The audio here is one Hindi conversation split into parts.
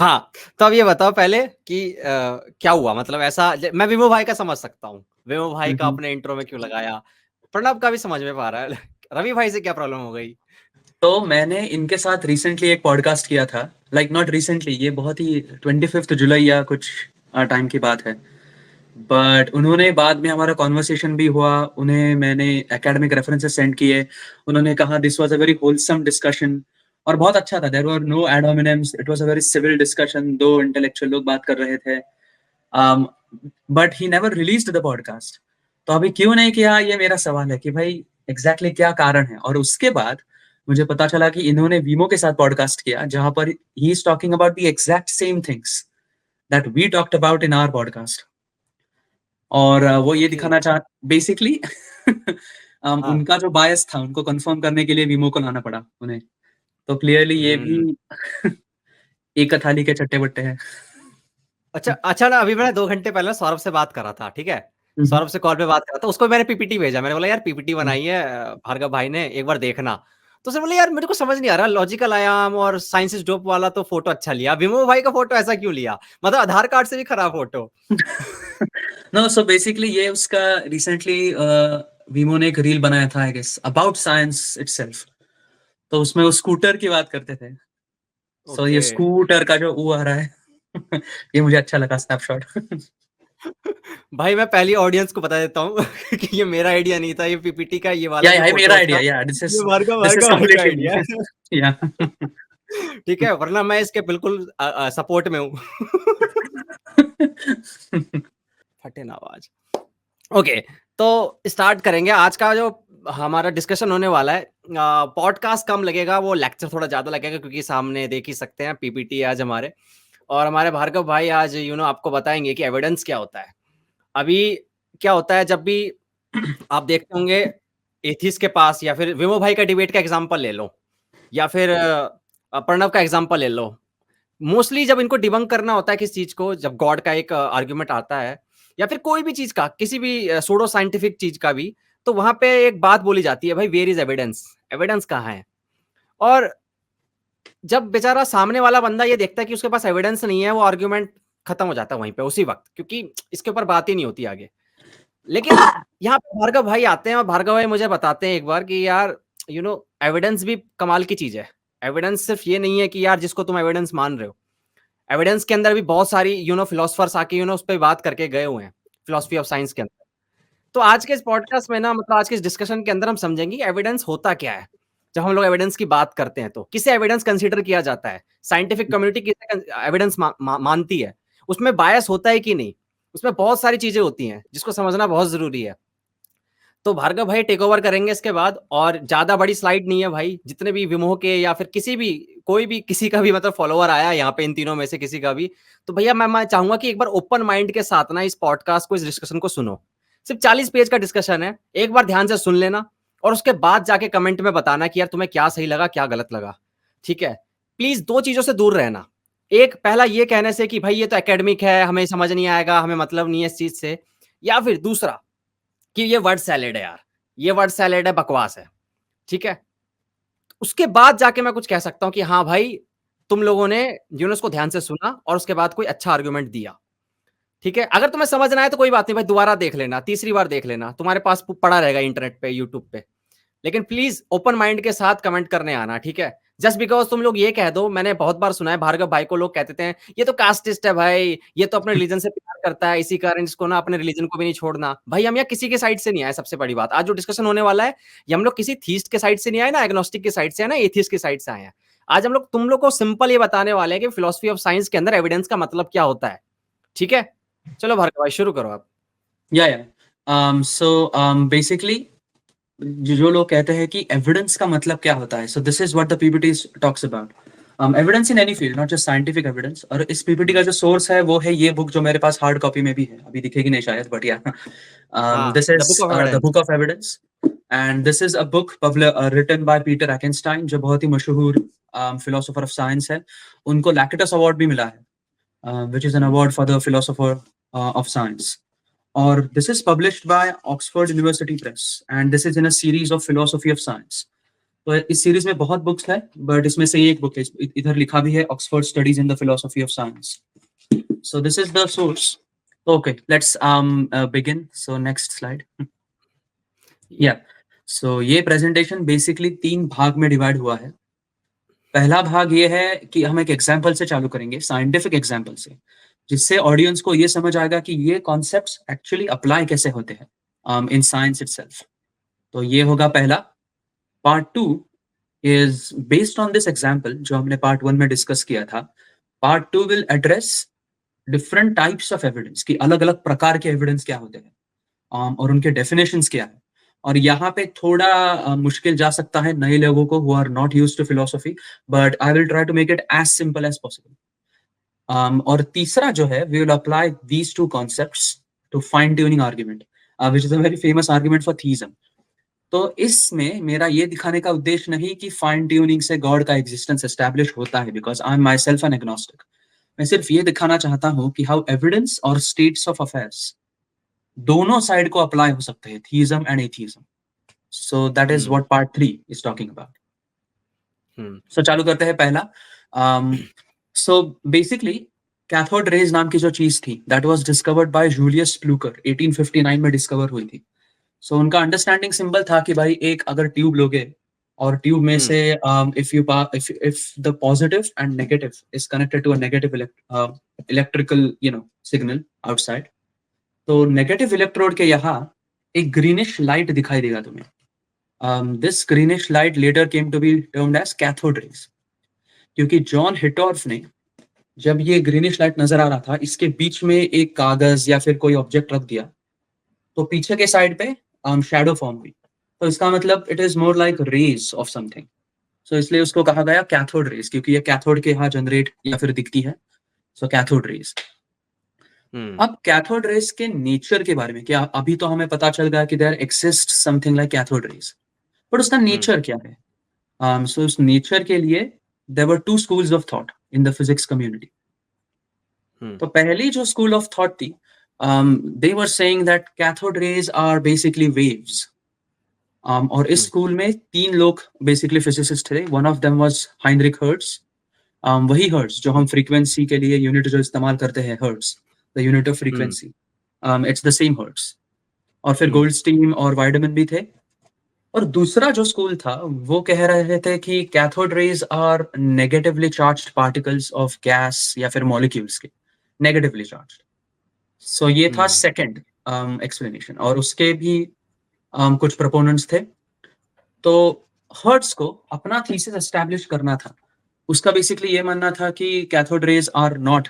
हाँ, तो अब ये बताओ पहले कि क्या हुआ? मतलब ऐसा मैं विमो भाई का समझ सकता हूँ। विमो भाई का आपने इंट्रो में क्यों लगाया? प्रणव का भी समझ में पा रहा है। रवि भाई से क्या प्रॉब्लम हो गई? तो मैंने इनके साथ रिसेंटली एक पॉडकास्ट किया था, लाइक नॉट रिसेंटली, ये बहुत ही 25 जुलाई या कुछ टाइम की बात है। बट उन्होंने बाद में हमारा कॉन्वर्सेशन भी हुआ, उन्हें मैंने एकेडमिक रेफरेंसेस सेंड किए। उन्होंने कहा this was a very wholesome discussion और बहुत अच्छा था। There were no ad hominems, it was a very civil discussion, दो इंटेलेक्चुअल लोग बात कर रहे थे। But he never released the podcast. तो अभी क्यों नहीं किया, ये मेरा सवाल है कि भाई एग्जैक्टली क्या कारण है। और उसके बाद मुझे पता चला कि इन्होंने वीमो के साथ पॉडकास्ट किया जहां पर he is talking about the exact same things that we talked about in our podcast. और वो ये ओके। दिखाना चाह बेसिकली हाँ। उनका जो बायस था उनको कंफर्म करने के लिए वीमो को लाना पड़ा उन्हें। तो क्लियरली ये भी हुँ। एक थाली के चट्टे बट्टे हैं। अच्छा अच्छा ना, अभी मैं 2 घंटे पहले सौरभ से बात कर रहा था, ठीक है? हम्म, सौरभ से कॉल पे बात कर रहा था, उसको मैंने पीपीटी भेजा। मैंने बोला यार पीपीटी हम्म, बनाई है भार्गव भाई ने, एक बार देखना। तो उसने बोला यार मेरे को समझ नहीं आ रहा, लॉजिकल आयाम और साइंस इज डोप वाला तो फोटो अच्छा लिया, विमो भाई का फोटो ऐसा क्यों लिया? मतलब आधार कार्ड से भी खराब फोटो। नो सो बेसिकली ये उसका रिसेंटली वीमो ने एक रील बनाया था I guess about science itself. तो उसमें वो स्कूटर की बात करते थे। सो ये ओके। स्कूटर का जो वो आ रहा है ये मुझे अच्छा लगा स्नैपशॉट। भाई मैं पहली ऑडियंस को बता देता हूँ कि ये मेरा आइडिया नहीं था, ये पीपीटी का ये वाला जो या मेरा फोटो आइडिया, था, या ये भार्गव दिस इज भार्गव भाई का कंप्लीटली आइडिया है। या ठीक है, वरना मैं इसके बिल्कुल सपोर्ट में हूँ। फटे ना आवाज। ओके, तो स्टार्ट करेंगे आज का जो हमारा डिस्कशन होने वाला है। पॉडकास्ट कम लगेगा, वो लेक्चर थोड़ा ज्यादा लगेगा क्योंकि सामने देख ही सकते हैं पीपीटी आज हमारे। और हमारे भार्गव भाई आज आपको बताएंगे कि एविडेंस क्या होता है। अभी क्या होता है जब भी आप देखते होंगे एथिस के पास, या फिर विमो भाई का डिबेट का एग्जांपल ले लो, या फिर प्रणव का एग्जांपल ले लो। मोस्टली जब इनको डिबंक करना होता है किस चीज को, जब गॉड का एक आर्गुमेंट आता है, या फिर कोई भी चीज का, किसी भी सूडो साइंटिफिक चीज का भी, तो वहां पे एक बात बोली जाती है, भाई वेयर इज एविडेंस? एविडेंस कहाँ है? और जब बेचारा सामने वाला बंदा ये देखता है कि उसके पास एविडेंस नहीं है, वो आर्गुमेंट खत्म हो जाता है वहीं पे उसी वक्त, क्योंकि इसके ऊपर बात ही नहीं होती आगे। लेकिन यहाँ पे भार्गव भाई आते हैं और भार्गव भाई मुझे बताते हैं एक बार कि यार एविडेंस भी कमाल की चीज है। एविडेंस सिर्फ ये नहीं है कि यार जिसको तुम एविडेंस मान रहे हो, एविडेंस के अंदर भी बहुत सारी फिलोसफर्स आके उस पर बात करके गए हुए हैं, फिलोसफी ऑफ साइंस के अंदर। तो आज के इस पॉडकास्ट में ना, मतलब आज के इस डिस्कशन के अंदर हम समझेंगे कि एविडेंस होता क्या है। जब हम लोग एविडेंस की बात करते हैं तो किसे एविडेंस कंसीडर किया जाता है, साइंटिफिक कम्युनिटी किसे एविडेंस मानती है, उसमें बायस होता है कि नहीं, उसमें बहुत सारी चीजें होती हैं जिसको समझना बहुत जरूरी है। तो भार्गव भाई टेक ओवर करेंगे इसके बाद, और ज्यादा बड़ी स्लाइड नहीं है भाई, जितने भी विमोह के या फिर किसी भी, कोई भी किसी का भी मतलब फॉलोअर आया यहाँ पे इन तीनों में से किसी का भी, तो भैया मैं चाहूंगा कि एक बार ओपन माइंड के साथ ना इस पॉडकास्ट को, इस डिस्कशन को सुनो। सिर्फ 40 पेज का डिस्कशन है, एक बार ध्यान से सुन लेना, और उसके बाद जाके कमेंट में बताना कि यार तुम्हें क्या सही लगा क्या गलत लगा। ठीक है? प्लीज दो चीजों से दूर रहना। एक, पहला ये कहने से कि भाई ये तो एकेडमिक है, हमें समझ नहीं आएगा, हमें मतलब नहीं है इस चीज से। या फिर दूसरा कि ये वर्ड सैलेड है यार, ये वर्ड सैलेड है, बकवास है। ठीक है? उसके बाद जाके मैं कुछ कह सकता हूं कि हाँ भाई, तुम लोगों ने उसको ध्यान से सुना और उसके बाद कोई अच्छा आर्गुमेंट दिया। ठीक है? अगर तुम्हें समझ ना आए तो कोई बात नहीं भाई, दोबारा देख लेना, तीसरी बार देख लेना, तुम्हारे पास पड़ा रहेगा इंटरनेट पे, यूट्यूब पे। लेकिन प्लीज ओपन माइंड के साथ कमेंट करने आना, ठीक है? जस्ट बिकॉज तुम लोग ये कह दो, मैंने बहुत बार सुना है भार्गव भाई को लोग कहते थे ये तो कास्टिस्ट है भाई, ये तो अपने रिलीजन से प्यार करता है, इसी कारण इसको ना अपने रिलीजन को भी नहीं छोड़ना। भाई हम यहाँ किसी के साइड से नहीं आए, सबसे बड़ी बात, आज जो डिस्कशन होने वाला है, ये हम लोग किसी थीस्ट के साइड से नहीं आए ना, एग्नोस्टिक के साइड से है ना, एथिस्ट के साइड से आए हैं। आज हम लोग तुम लोग को सिंपल ये बताने वाले हैं कि फिलोसफी ऑफ साइंस के अंदर एविडेंस का मतलब क्या होता है। ठीक है? चलो भार्गव भाई शुरू करो आप। या सो बेसिकली जो लोग कहते हैं कि एविडेंस का मतलब क्या होता है, so this is what the PPT talks about evidence in any field, not just scientific evidence. और इस पीपीटी का जो सोर्स है वो है ये बुक जो मेरे पास हार्ड कॉपी में भी है, अभी दिखेगी नहीं शायद, बट या हाँ, this the is book of the evidence. Book of evidence. And this is a book written by Peter Achinstein, जो बहुत ही मशहूर फिलोसोफर ऑफ साइंस है। उनको लैक्टिटस अवार्ड भी मिला है, which is an award for the philosopher of science. Or this is published by Oxford University Press, and this is in a series of philosophy of science. तो इस सीरीज में बहुत बुक्स है, बट इसमें से एक बुक है, इधर लिखा भी है, Oxford studies in the philosophy of science. So this is the source. Okay, let's begin. So next slide. Yeah. So ये presentation basically 3 भाग में डिवाइड हुआ है. पहला भाग ये है कि हम एक एग्जाम्पल से चालू करेंगे, साइंटिफिक एग्जाम्पल से, जिससे ऑडियंस को ये समझ आएगा कि ये कॉन्सेप्ट्स एक्चुअली अप्लाई कैसे होते हैं इन साइंस इटसेल्फ. तो ये होगा पहला. Part 2 is based on this example जो हमने पार्ट 1 में डिस्कस किया था. Part 2 will address different types of evidence, कि अलग अलग प्रकार के एविडेंस क्या होते हैं और उनके डेफिनेशंस क्या है. और यहाँ पे थोड़ा मुश्किल जा सकता है नए लोगों को who are not used to philosophy, but I will try to make it as simple as possible. और तीसरा जो है, we will apply these two concepts to fine tuning argument, which is a very famous argument for theism. तो इसमें मेरा ये दिखाने का उद्देश्य नहीं कि फाइन ट्यूनिंग से गॉड का एग्जिस्टेंस एस्टैब्लिश होता है, because I am myself an agnostic. मैं सिर्फ ये दिखाना चाहता हूं कि हाउ एविडेंस और स्टेट्स ऑफ अफेयर्स दोनों साइड को अप्लाई हो सकते हैं, theism and atheism. So that is what part 3 is talking about. So चालू करते हैं पहला. सो बेसिकली कैथोड रेज नाम की जो चीज थी, that was discovered by Julius Plucker, 1859 में डिस्कवर हुई थी. सो उनका अंडरस्टैंडिंग सिंपल था कि भाई एक अगर ट्यूब लोगे और ट्यूब में से if the positive and negative is connected to a negative electrical signal outside, तो नेगेटिव इलेक्ट्रोड के यहाँ एक ग्रीनिश लाइट दिखाई देगा तुम्हें. This greenish light later came to be termed as cathode rays, क्योंकि जॉन हिटॉर्फ ने जब ये ग्रीनिश लाइट नजर आ रहा था, इसके बीच में एक कागज या फिर कोई ऑब्जेक्ट रख दिया, तो पीछे के साइड पे शैडो फॉर्म हुई. तो इसका मतलब it is more like rays of something. So इसलिए उसको कहा गया कैथोड रेज, क्योंकि ये कैथोड के यहाँ जनरेट या फिर दिखती है. सो कैथोड रेज. अब कैथोड रेज के नेचर के बारे में, क्या अभी तो हमें पता चल गया कि there exist something like cathode rays, but उसका नेचर क्या है? सो उस नेचर के लिए there were 2 schools of thought in the physics community. तो पहली जो स्कूल ऑफ थॉट थी, they were saying that cathode rays are basically waves. और इस स्कूल में 3 लोग बेसिकली फिजिसिस्ट थे. One of them was Heinrich hertz. वही हर्ट्ज जो हम फ्रीक्वेंसी के लिए यूनिट जो इस्तेमाल करते हैं, hertz the unit of frequency, it's the same hertz. और फिर गोल्डस्टीन और वाइडमैन भी थे. और दूसरा जो स्कूल था वो कह रहे थे कि cathode rays are negatively charged particles of gas या फिर मॉलिक्यूल्स के, नेगेटिवली चार्ज्ड. सो ये था सेकंड एक्सप्लेनेशन. और उसके भी कुछ प्रोपोनेंट्स थे. तो हर्ट्ज को अपना थीसिस एस्टैब्लिश करना था. उसका बेसिकली ये मानना था कि cathode rays are not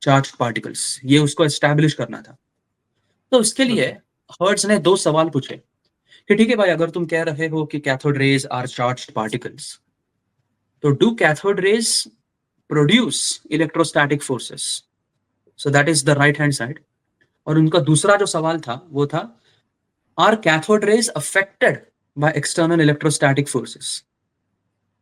charged particles, ये उसको एस्टैब्लिश करना था. तो उसके लिए हर्ट्ज ने 2 सवाल पूछे कि ठीक है भाई, अगर तुम कह रहे हो कि cathode rays are charged particles, तो do cathode rays produce electrostatic forces? So that is the right hand side. और उनका दूसरा जो सवाल था वो था, are cathode rays affected by external electrostatic forces?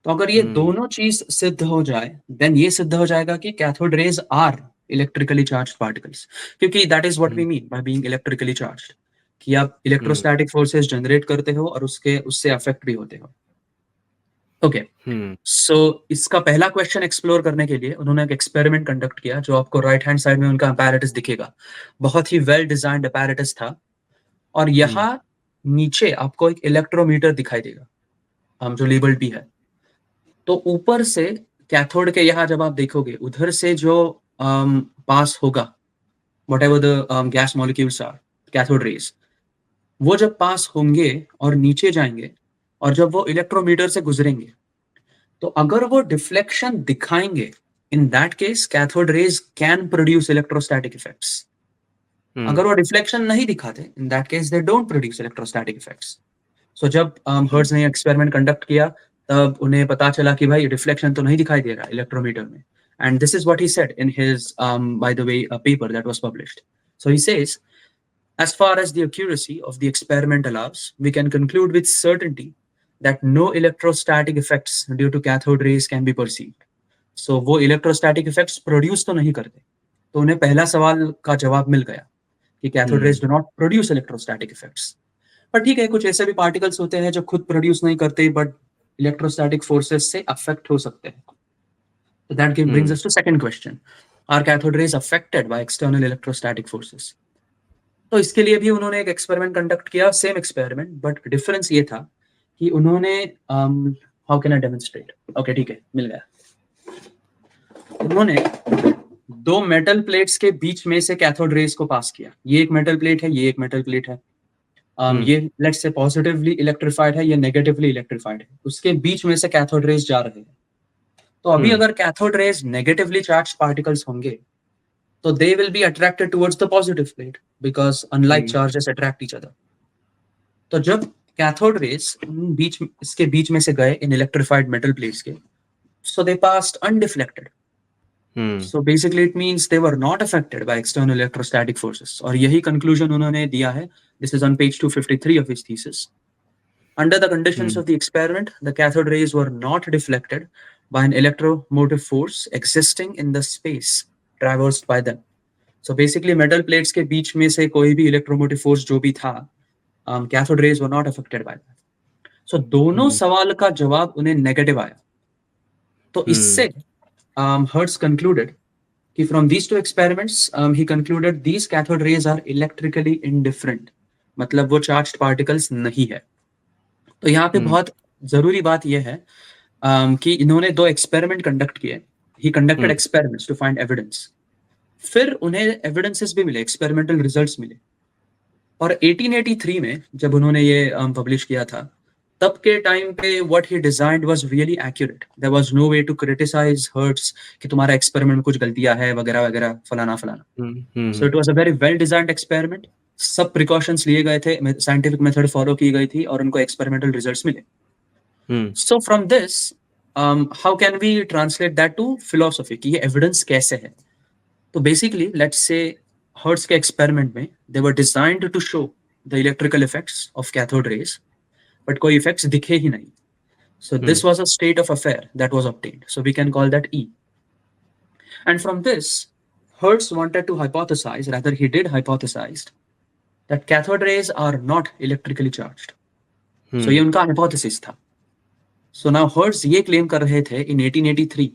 तो अगर ये दोनों चीज सिद्ध हो जाए, देन ये सिद्ध हो जाएगा कि cathode rays are electrically charged particles, क्योंकि that is what we mean by being electrically charged, कि आप इलेक्ट्रोस्टैटिक फोर्सेस जनरेट करते हो और उससे अफेक्ट भी होते हो. ओके. सो इसका पहला क्वेश्चन एक्सप्लोर करने के लिए उन्होंने एक एक्सपेरिमेंट कंडक्ट किया, जो आपको राइट हैंड साइड में उनका अपैरेटस दिखेगा. बहुत ही वेल डिजाइन्ड अपैरेटस था. और यहाँ नीचे आपको एक इलेक्ट्रोमीटर दिखाई देगा, जो लेबल्ड भी है. तो ऊपर से कैथोड के यहाँ जब आप देखोगे, उधर से जो पास होगा, whatever the gas molecules are, cathode rays, वो जब पास होंगे और नीचे जाएंगे, और जब वो इलेक्ट्रोमीटर से गुजरेंगे, तो अगर वो डिफ्लेक्शन दिखाएंगे, in that case cathode rays can produce electrostatic effects. अगर वो डिफ्लेक्शन नहीं दिखाते, in that case they don't produce electrostatic effects. So जब हर्ट्ज ने एक्सपेरिमेंट कंडक्ट किया, तब उन्हें पता चला कि भाई रिफ्लेक्शन तो नहीं दिखाई दे रहा इलेक्ट्रोमीटर में. And this is what he said in his, by the way, a paper that was published. So he says, as far as the accuracy of the experiment allows, we can conclude with certainty that no electrostatic effects due to cathode rays can be perceived. So वो electrostatic effects produce तो नहीं करते. तो उन्हें पहला सवाल का जवाब मिल गया कि cathode rays do not produce electrostatic effects. पर ठीक है, कुछ ऐसे भी पार्टिकल्स होते हैं जो खुद प्रोड्यूस नहीं करते, बट इलेक्ट्रोस्टैटिक फोर्सेस से अफेक्ट हो सकते हैं. So that brings us to second question. Are cathode rays affected by external electrostatic forces? तो इसके लिए भी उन्होंने एक एक्सपेरिमेंट कंडक्ट किया, सेम एक्सपेरिमेंट, बट डिफरेंस ये था कि उन्होंने how can I demonstrate, okay ठीक है, मिल गया. उन्होंने दो मेटल प्लेट्स के बीच में से कैथोड रेज को पास किया. ये एक मेटल प्लेट है, ये एक मेटल प्लेट है. ये लेट्स से पॉजिटिवली इलेक्ट्रिफाइड है, ये नेगेटिवली इलेक्ट्रिफाइड है. उसके बीच में से कैथोड रेज जा रहे हैं. तो अभी अगर cathode rays negatively charge particles होंगे तो they will be attracted towards the positive plate because unlike charges attract each other. तो जब कैथोड रेज इसके बीच में से गए इन इलेक्ट्रिफाइड मेटल प्लेट्स के, so they passed undeflected. So basically it means they were not affected by external electrostatic forces. और यही conclusion उन्होंने दिया है. This is on page 253 of his thesis. Under the conditions of the experiment, the cathode rays were not deflected by an electromotive force existing in the space traversed by them. So basically metal plates के बीच में से कोई भी electromotive force जो भी था, cathode rays were not affected by that. So दोनों सवाल का जवाब उन्हें negative आया. तो इससे Hertz concluded कि from these two experiments he concluded these cathode rays are electrically indifferent. मतलब वो charged particles नहीं है. तो यहाँ पे बहुत जरूरी बात यह है कि इन्होंने दो एक्सपेरिमेंट कंडक्ट किए. He conducted experiments to find evidence. फिर उन्हें एविडेंसेस भी मिले, एक्सपेरिमेंटल रिजल्ट्स मिले. और 1883 में जब उन्होंने ये पब्लिश किया था, तब के टाइम पे what he designed was really accurate. There was no way to criticize Hertz कि तुम्हारा एक्सपेरिमेंट में कुछ गलतियां है वगैरह वगैरह फलाना फलाना. So it was a very well designed experiment. सब प्रिकॉशंस लिए गए थे, साइंटिफिक मेथड फॉलो की गई थी और उनको एक्सपेरिमेंटल रिजल्ट्स मिले. So from this how can we translate that to philosophy कि ये एविडेंस कैसे है. तो बेसिकली लेट्स से Hertz के एक्सपेरिमेंट में they were designed to show the electrical effects of cathode rays, but कोई effects दिखे ही नहीं. So this was a state of affair that was obtained. So we can call that E. And from this, Hertz wanted to hypothesize, rather he did hypothesize, that cathode rays are not electrically charged. So ये उनका hypothesis था. So now Hertz ये claim कर रहे थे in 1883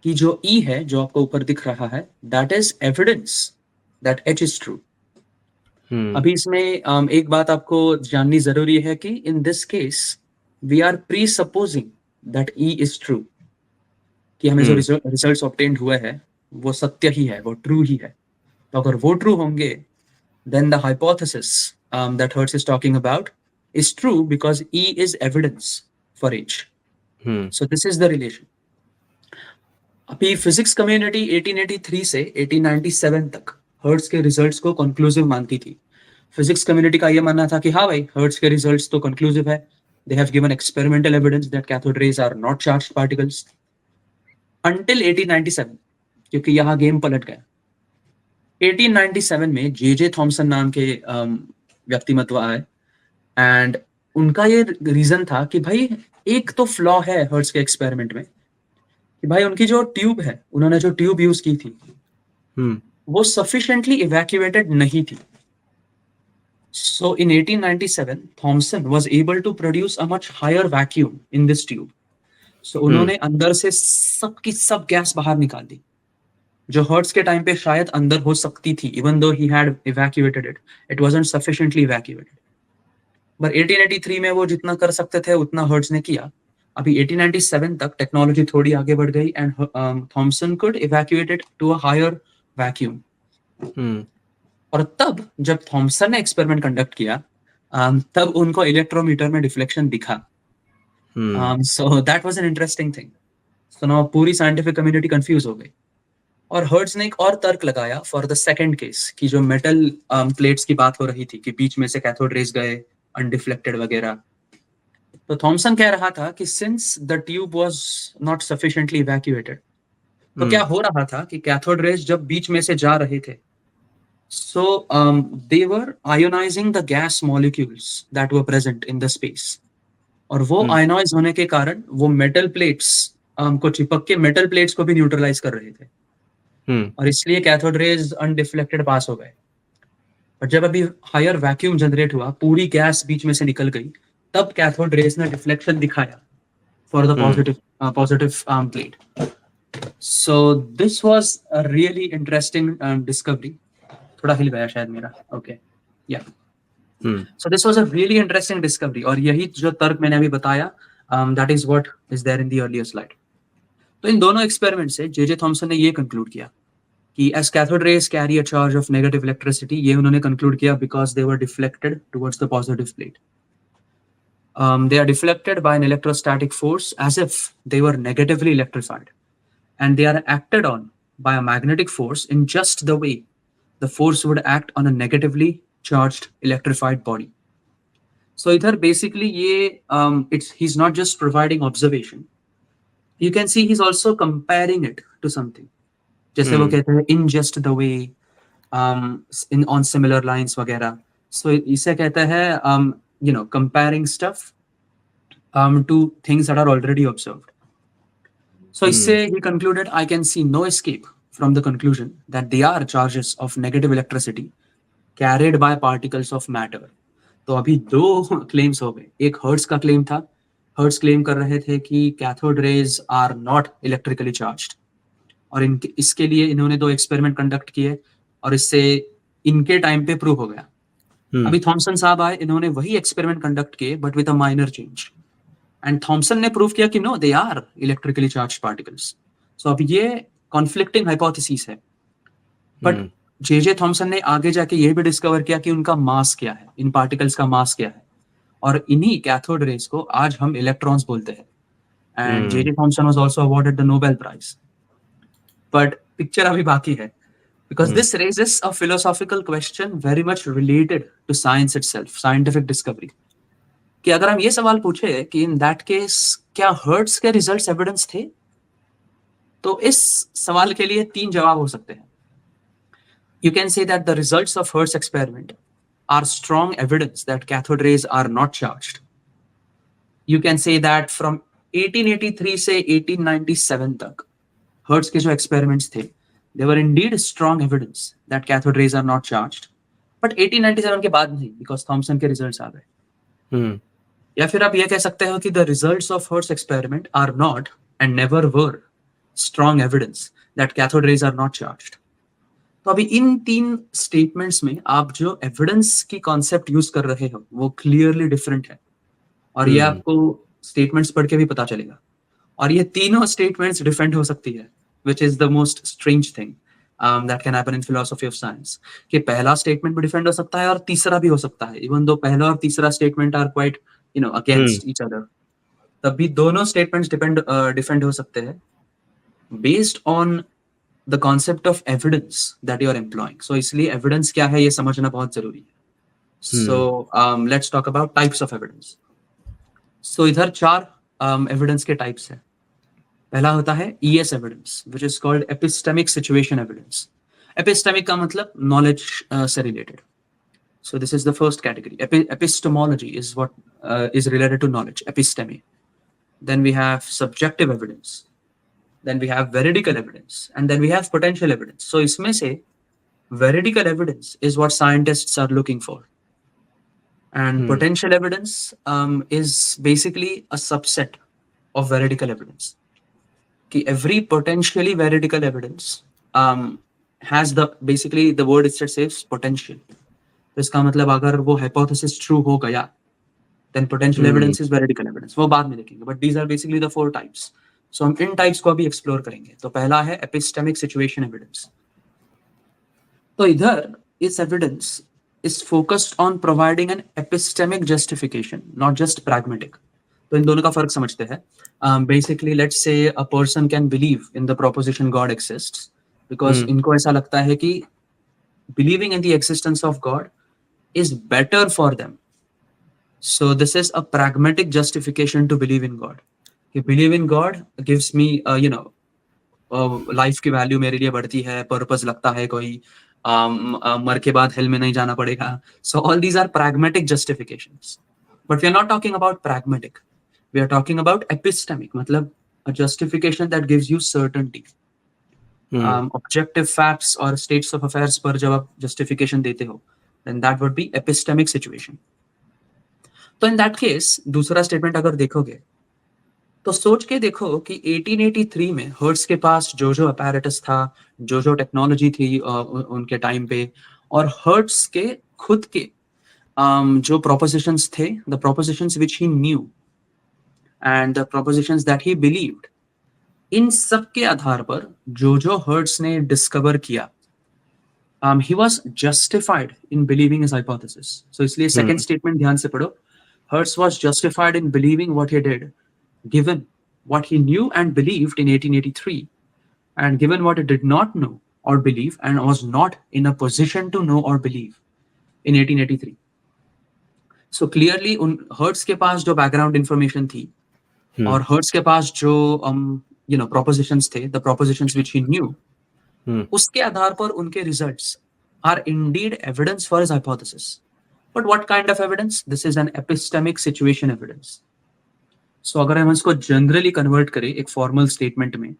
कि जो E है, जो आपको ऊपर दिख रहा है, that is evidence that H is true. अभी इसमें एक बात आपको जाननी जरूरी है कि in this case we are presupposing that E is true. कि हमें जो रिजल्ट्स ऑब्टेन्ड हुए हैं वो सत्य ही है, वो ट्रू ही है. तो अगर वो ट्रू होंगे then the hypothesis that Hertz is talking about is true because E is evidence for H. So this is the relation. अभी फिजिक्स कम्युनिटी 1883 से 1897 तक हर्ट्ज के रिजल्ट्स को कंक्लूसिव मानती थी. फिजिक्स कम्युनिटी का ये मानना था कि हाँ भाई, हर्ट्ज के रिजल्ट्स तो कंक्लूसिव है. They have given experimental evidence that cathode rays are not charged particles. Until 1897, क्योंकि यहाँ गेम पलट गया. 1897 में जे थॉमसन नाम के व्यक्तिमत्व आए एंड उनका ये रीजन था कि भाई एक तो फ्लॉ है हर्ट्ज के एक्सपेरिमेंट में कि भाई उनकी जो ट्यूब है, उन्होंने जो ट्यूब यूज की थी वो सफिशिएंटली इवैक्यूएटेड नहीं थी. So in 1897, Thomson was able to produce a much higher vacuum in this tube. So उन्होंने अंदर से सबकी सब गैस बाहर निकाल दी जो हर्ट्ज के टाइम पे शायद अंदर हो सकती थी. Even though he had evacuated it, it wasn't sufficiently evacuated. But 1883 में वो जितना कर सकते थे उतना हर्ट्ज ने किया. अभी 1897 तक टेक्नोलॉजी थोड़ी आगे बढ़ गई and Thomson could evacuate it to a higher vacuum. और तब जब थॉमसन ने एक्सपेरिमेंट कंडक्ट किया तब उनको इलेक्ट्रोमीटर में डिफ्लेक्शन दिखा. So that was an interesting thing. So now पूरी साइंटिफिक कम्युनिटी कंफ्यूज हो गई और हर्ट्ज ने एक और तर्क लगाया फॉर द सेकंड केस कि जो मेटल प्लेट्स की बात हो रही थी कि बीच में से कैथोड रेज गए अनडिफ्लेक्टेड वगैरह. तो थॉमसन कह रहा था कि since the tube was not sufficiently evacuated, तो क्या हो रहा था कि कैथोड रेज जब बीच में से जा रहे थे so they were ionizing the gas molecules that were present in the space. और वो आयोनाइज होने के कारण वो मेटल प्लेट्स को चिपक के मेटल प्लेट्स को भी न्यूट्रलाइज कर रहे थे और इसलिए कैथोड रेज अनडिफ्लेक्टेड पास हो गए. और जब अभी हायर वैक्यूम जनरेट हुआ, पूरी गैस बीच में से निकल गई, तब कैथोड रेज ने डिफ्लेक्शन दिखाया for the Hmm. positive plate. So this was a really interesting discovery. थोड़ा हिल गया शायद मेरा. Okay. Yeah. Hmm. So this was a really interesting discovery. और यही जो तर्क मैंने अभी बताया, that is what is there in the earlier slide. तो इन दोनों एक्सपेरिमेंट से जे थॉमसन ने ये कंक्लूड किया कि as cathode rays carry a charge of negative electricity, ये उन्होंने कंक्लूड किया because they were deflected towards the positive plate. They are deflected by an electrostatic force as if they were negatively electrified, and they are acted on by a magnetic force in just the way the force would act on a negatively charged electrified body. So इधर basically ये he's not just providing observation. You can see he's also comparing it to something. जैसे वो कहते हैं in just the way, in on similar lines वगैरह. So इसे कहते हैं comparing stuff to things that are already observed. So इससे he concluded, I can see no escape from the conclusion that they are charges of negative electricity carried by particles of matter. तो अभी दो क्लेम्स हो गए. एक हर्ट्ज का क्लेम था. हर्ट्ज क्लेम कर रहे थे कि cathode rays are not electrically charged, और इसके लिए इन्होंने दो एक्सपेरिमेंट कंडक्ट किए और इससे इनके टाइम पे प्रूव हो गया. अभी थॉमसन साहब आए, इन्होंने वही एक्सपेरिमेंट कंडक्ट किए but with a minor change, and Thomson ने प्रूव किया कि no, they are electrically charged particles. So अब ये कॉन्फ्लिक्टिंग हाइपोथेसिस है. बट जे थॉमसन ने आगे जाके ये भी डिस्कवर किया कि उनका मास क्या है, इन पार्टिकल्स का मास क्या है, और इन्हीं कैथोड रेज को आज हम इलेक्ट्रॉन्स बोलते हैं. And J Thomson was also awarded the Nobel prize. But picture अभी बाकी है, because this raises a philosophical question very much related to science itself, scientific discovery. कि अगर हम ये सवाल पूछे कि in that case क्या हर्ट्ज के रिजल्ट्स एविडेंस थे, तो इस सवाल के लिए तीन जवाब हो सकते हैं. You can say that the results of Hertz experiment are strong evidence that cathode rays are not charged. You can say that from 1883 से 1897 तक Hertz के जो experiments थे, they were indeed strong evidence that cathode rays are not charged. But 1897 के बाद नहीं, because Thomson के results आ गए. या फिर आप ये कह सकते हो कि the results of Hertz experiment are not and never were strong evidence that cathode rays are not charged. तो अभी इन तीन स्टेटमेंट्स में आप जो एविडेंस की कॉन्सेप्ट यूज कर रहे हो वो क्लियरली डिफरेंट है, और ये आपको स्टेटमेंट्स पढ़ के भी पता चलेगा. और ये तीनों स्टेटमेंट्स डिफरेंट हो सकती है, which is the most strange thing that can happen in philosophy of science. कि पहला स्टेटमेंट भी डिफरेंट हो सकता है और तीसरा भी हो सकता है, इवन दो पहला और तीसरा statement are quite against each other. तब भी दोनों स्टेटमेंट्स डिफरेंट हो सकते हैं based on the concept of evidence that you are employing. So इसलिए evidence क्या है ये समझना बहुत जरूरी है. So let's talk about types of evidence. So इधर चार evidence के types हैं. पहला होता है ES evidence, which is called epistemic situation evidence. Epistemic का मतलब knowledge से related. So this is the first category. Epistemology is what is related to knowledge, episteme. Then we have subjective evidence. Then we have veridical evidence, and then we have potential evidence. So इसमें से veridical evidence is what scientists are looking for, and potential evidence is basically a subset of veridical evidence. कि every potentially veridical evidence has basically the word itself says potential. तो इसका मतलब अगर वो hypothesis true हो गया, then potential evidence is veridical evidence. वो बाद में देखेंगे, but these are basically the four types. So हम इन टाइप्स को अभी एक्सप्लोर करेंगे. तो पहला है एपिस्टेमिक सिचुएशन एविडेंस. तो इधर इस evidence is focused on providing N epistemic justification, not just pragmatic. तो इन दोनों का फर्क समझते हैं. Basically let's say a person can believe in the proposition God exists because इनको ऐसा लगता है कि believing in the existence of God is better for them. So this is a pragmatic justification to believe in God. Believe in God gives me life की वैल्यू मेरे लिए बढ़ती है, पर्पस लगता है कोई, मर के बाद हेल में नहीं जाना पड़ेगा. So all these are pragmatic justifications. But we are not talking about pragmatic. We are talking about epistemic, मतलब a justification that gives you certainty. Objective facts or states of affairs पर जब आप justification देते हो, then that would be epistemic situation. तो in that case दूसरा स्टेटमेंट अगर देखोगे तो सोच के देखो कि 1883 में हर्ट्ज के पास जो जो अपैरेटस था, जो जो टेक्नोलॉजी थी उनके टाइम पे, और हर्ट्ज के खुद के जो propositions थे, the propositions which he knew and the propositions that he believed, इन सब के आधार पर जो जो हर्ट्ज ने डिस्कवर किया, he was justified in believing his hypothesis. So इसलिए second statement ध्यान से पढ़ो. Hertz was justified in believing what he did, given what he knew and believed in 1883, and given what he did not know or believe and was not in a position to know or believe in 1883. So clearly उन हर्ट्स के पास जो बैकग्राउंड इंफॉर्मेशन थी और हर्ट्स के पास जो propositions थे, the propositions which he knew, उसके आधार पर उनके results are indeed evidence for his hypothesis. But what kind of evidence? This is an epistemic situation evidence. So अगर हम इसको generally convert करें एक formal statement में,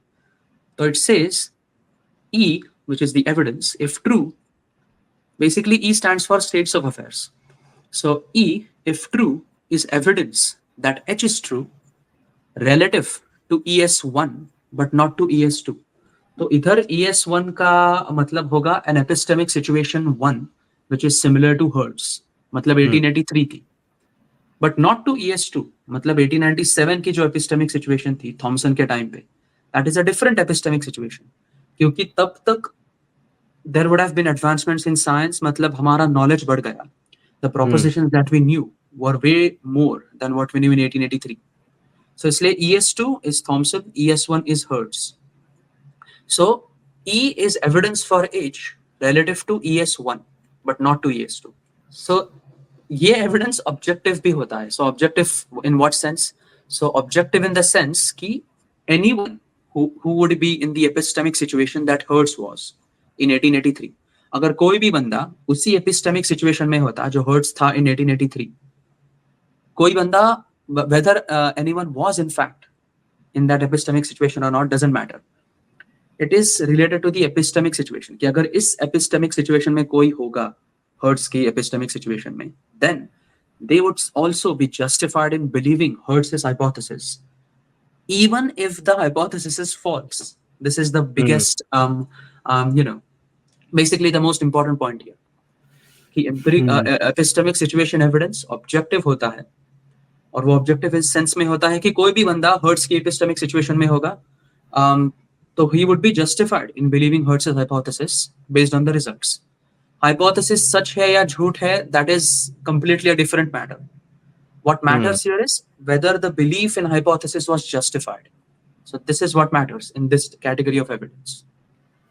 तो it says E, which is the evidence, if true, basically E stands for states of affairs. So E, if true, is evidence that H is true relative to ES1 but not to ES2. तो इधर ES1 का मतलब होगा an epistemic situation 1 which is similar to Hertz, मतलब 1883 की, but not to ES2, मतलब 1897 की जो epistemic situation थी थॉमसन के टाइम पे, that is a different epistemic situation, क्योंकि तब तक there would have been advancements in science, मतलब हमारा knowledge बढ़ गया. The propositions that we knew were way more than what we knew in 1883. So इसलिए ES2 is Thomson, ES1 is Hertz. So E is evidence for H relative to ES1 but not to ES2. So ये evidence objective भी होता है. So objective in what sense? So objective in the sense कि anyone who would be in the epistemic situation that Hertz was in 1883, अगर कोई भी बंदा उसी epistemic situation में होता जो Hertz था in 1883, कोई बंदा, whether anyone was in fact in that epistemic situation or not doesn't matter. It is related to the epistemic situation. कि अगर इस epistemic situation में कोई होगा Hertz की epistemic situation में, then they would also be justified in believing Hertz's hypothesis, even if the hypothesis is false. This is the biggest, basically the most important point here. कि epistemic situation evidence objective होता है, और वो ऑब्जेक्टिव इस सेंस में होता है कि कोई भी बंदा हर्ट्स की एपिस्टेमिक सिचुएशन में होगा, तो he would be justified in believing Hertz's hypothesis based on the results. Hypothesis सच है या झूठ है, that is completely a different matter. What matters here is whether the belief in hypothesis was justified. So this is what matters in this category of evidence.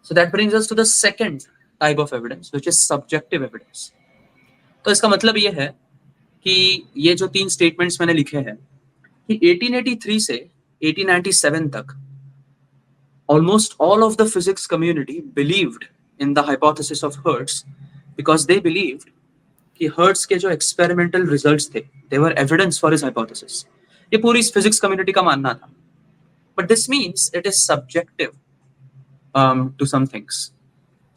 So that brings us to the second type of evidence, which is subjective evidence. तो इसका मतलब ये है कि ये जो तीन स्टेटमेंट्स मैंने लिखे हैं कि 1883 से 1897 तक almost all of the physics community believed in the hypothesis of Hertz because they believed कि Hertz के जो experimental results थे, they were evidence for his hypothesis. ये पूरी physics community का मानना था. But this means it is subjective to some things.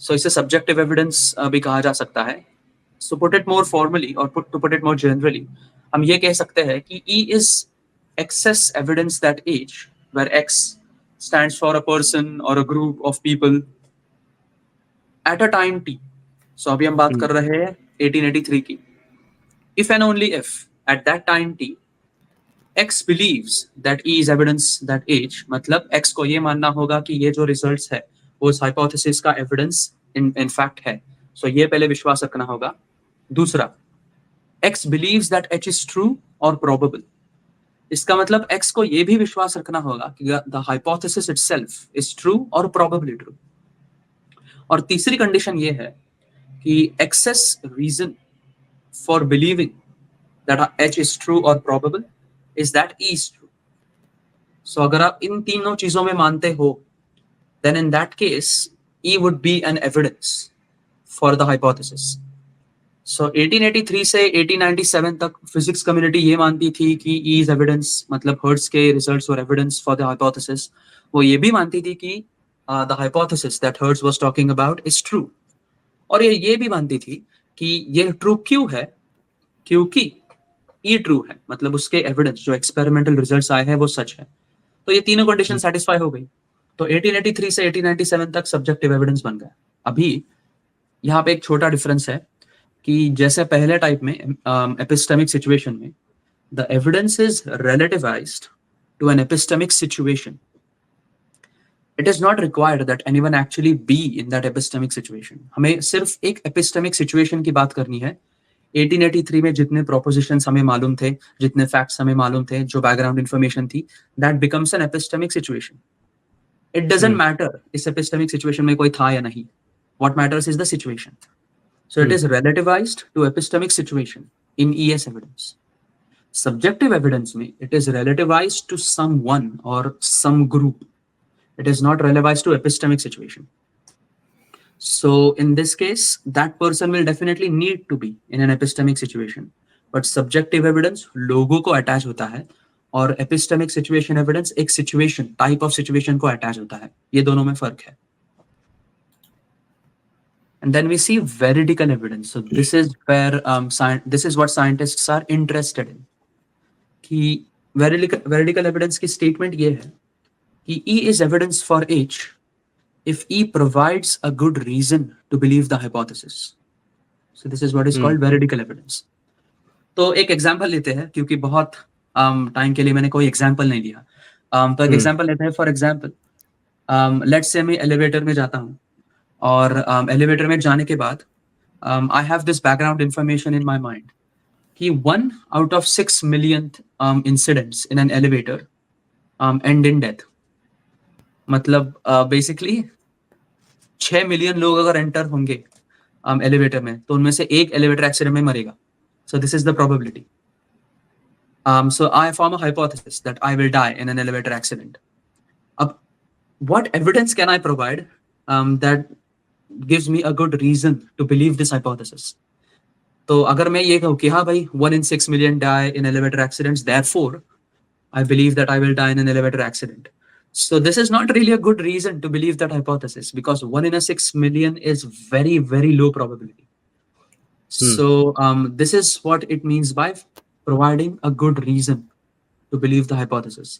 So इसे subjective evidence भी कहा जा सकता है. So put it more formally or to put it more generally, हम ये कह सकते हैं कि E is excess evidence that H, where X stands for a person or a group of people at a time T. So अभी हम बात कर रहे हैं 1883 की. If and only if at that time T X believes that E is evidence that H, मतलब X को ये मानना होगा कि ये जो results है वो उस hypothesis का evidence in fact है. So ये पहले विश्वास रखना होगा. दूसरा, X believes that H is true or probable. इसका मतलब X को ये भी विश्वास रखना होगा कि the hypothesis itself is true or probably true. और तीसरी कंडीशन ये है कि excess reason for believing that H is true or probable is that E is true. So अगर आप इन तीनों चीजों में मानते हो, then in that case E would be an evidence for the hypothesis. So 1883 से 1897 तक फिजिक्स कम्युनिटी ये मानती थी कि E is evidence, मतलब हर्ट्ज के results were evidence for the hypothesis. वो ये भी मानती थी कि the hypothesis that hertz was talking about is true. और ये भी मानती थी कि ये ट्रू क्यों है, क्योंकि E ट्रू है, मतलब उसके एविडेंस जो एक्सपेरिमेंटल रिजल्ट्स आए हैं वो सच है. तो ये तीनों कंडीशन सेटिस्फाई हो गई, तो 1883 से 1897 तक सब्जेक्टिव एविडेंस बन गया। अभी यहाँ पे एक छोटा डिफरेंस है कि जैसे पहले टाइप में एपिस्टेमिक सिचुएशन में the evidence is relativized to an epistemic situation, it is not required that anyone actually be in that epistemic situation. हमें सिर्फ एक एपिस्टेमिक सिचुएशन की बात करनी है। 1883 में जितने प्रोपोजिशंस हमें मालूम थे, जितने फैक्ट्स हमें मालूम थे, जो बैकग्राउंड इंफॉर्मेशन थी, that becomes an epistemic situation. It doesn't matter इस एपिस्टेमिक सिचुएशन में कोई था या नहीं, what matters is the situation. So it is relativized to epistemic situation in ES evidence. Subjective evidence में it is relativized to someone और some group, it is not relativized to epistemic situation. So in this case, that person will definitely need to be in an epistemic situation, but subjective evidence लोगों को attach होता है और epistemic situation evidence एक situation, type of situation को attach होता है। ये दोनों में फर्क है। And then we see veridical evidence. So this is where this is what scientists are interested in. कि veridical evidence की statement ये है E is evidence for H if E provides a good reason to believe the hypothesis. So this is what is called veridical evidence. तो एक एग्जाम्पल लेते हैं, क्योंकि बहुत टाइम के लिए मैंने कोई एग्जाम्पल नहीं लिया, तो एक एग्जाम्पल लेते हैं। फॉर एग्जाम्पल लेट्स से मैं एलिवेटर में जाता हूँ और एलिवेटर में जाने के बाद I have this background information in my mind कि 1 out of 6 million incidents in an elevator end in death. मतलब बेसिकली 6 मिलियन लोग अगर एंटर होंगे एलिवेटर में, तो उनमें से एक एलिवेटर एक्सीडेंट में मरेगा। So this is the probability. So I form a hypothesis that I will die in an elevator accident. अब what evidence can I provide that gives me a good reason to believe this hypothesis? तो अगर मैं ये कहूँ कि हाँ भाई 1 in 6 million die in elevator accidents, therefore I believe that I will die in an elevator accident. So this is not really a good reason to believe that hypothesis, because 1 in a 6 million is very, very low probability. So this is what it means by providing a good reason to believe the hypothesis.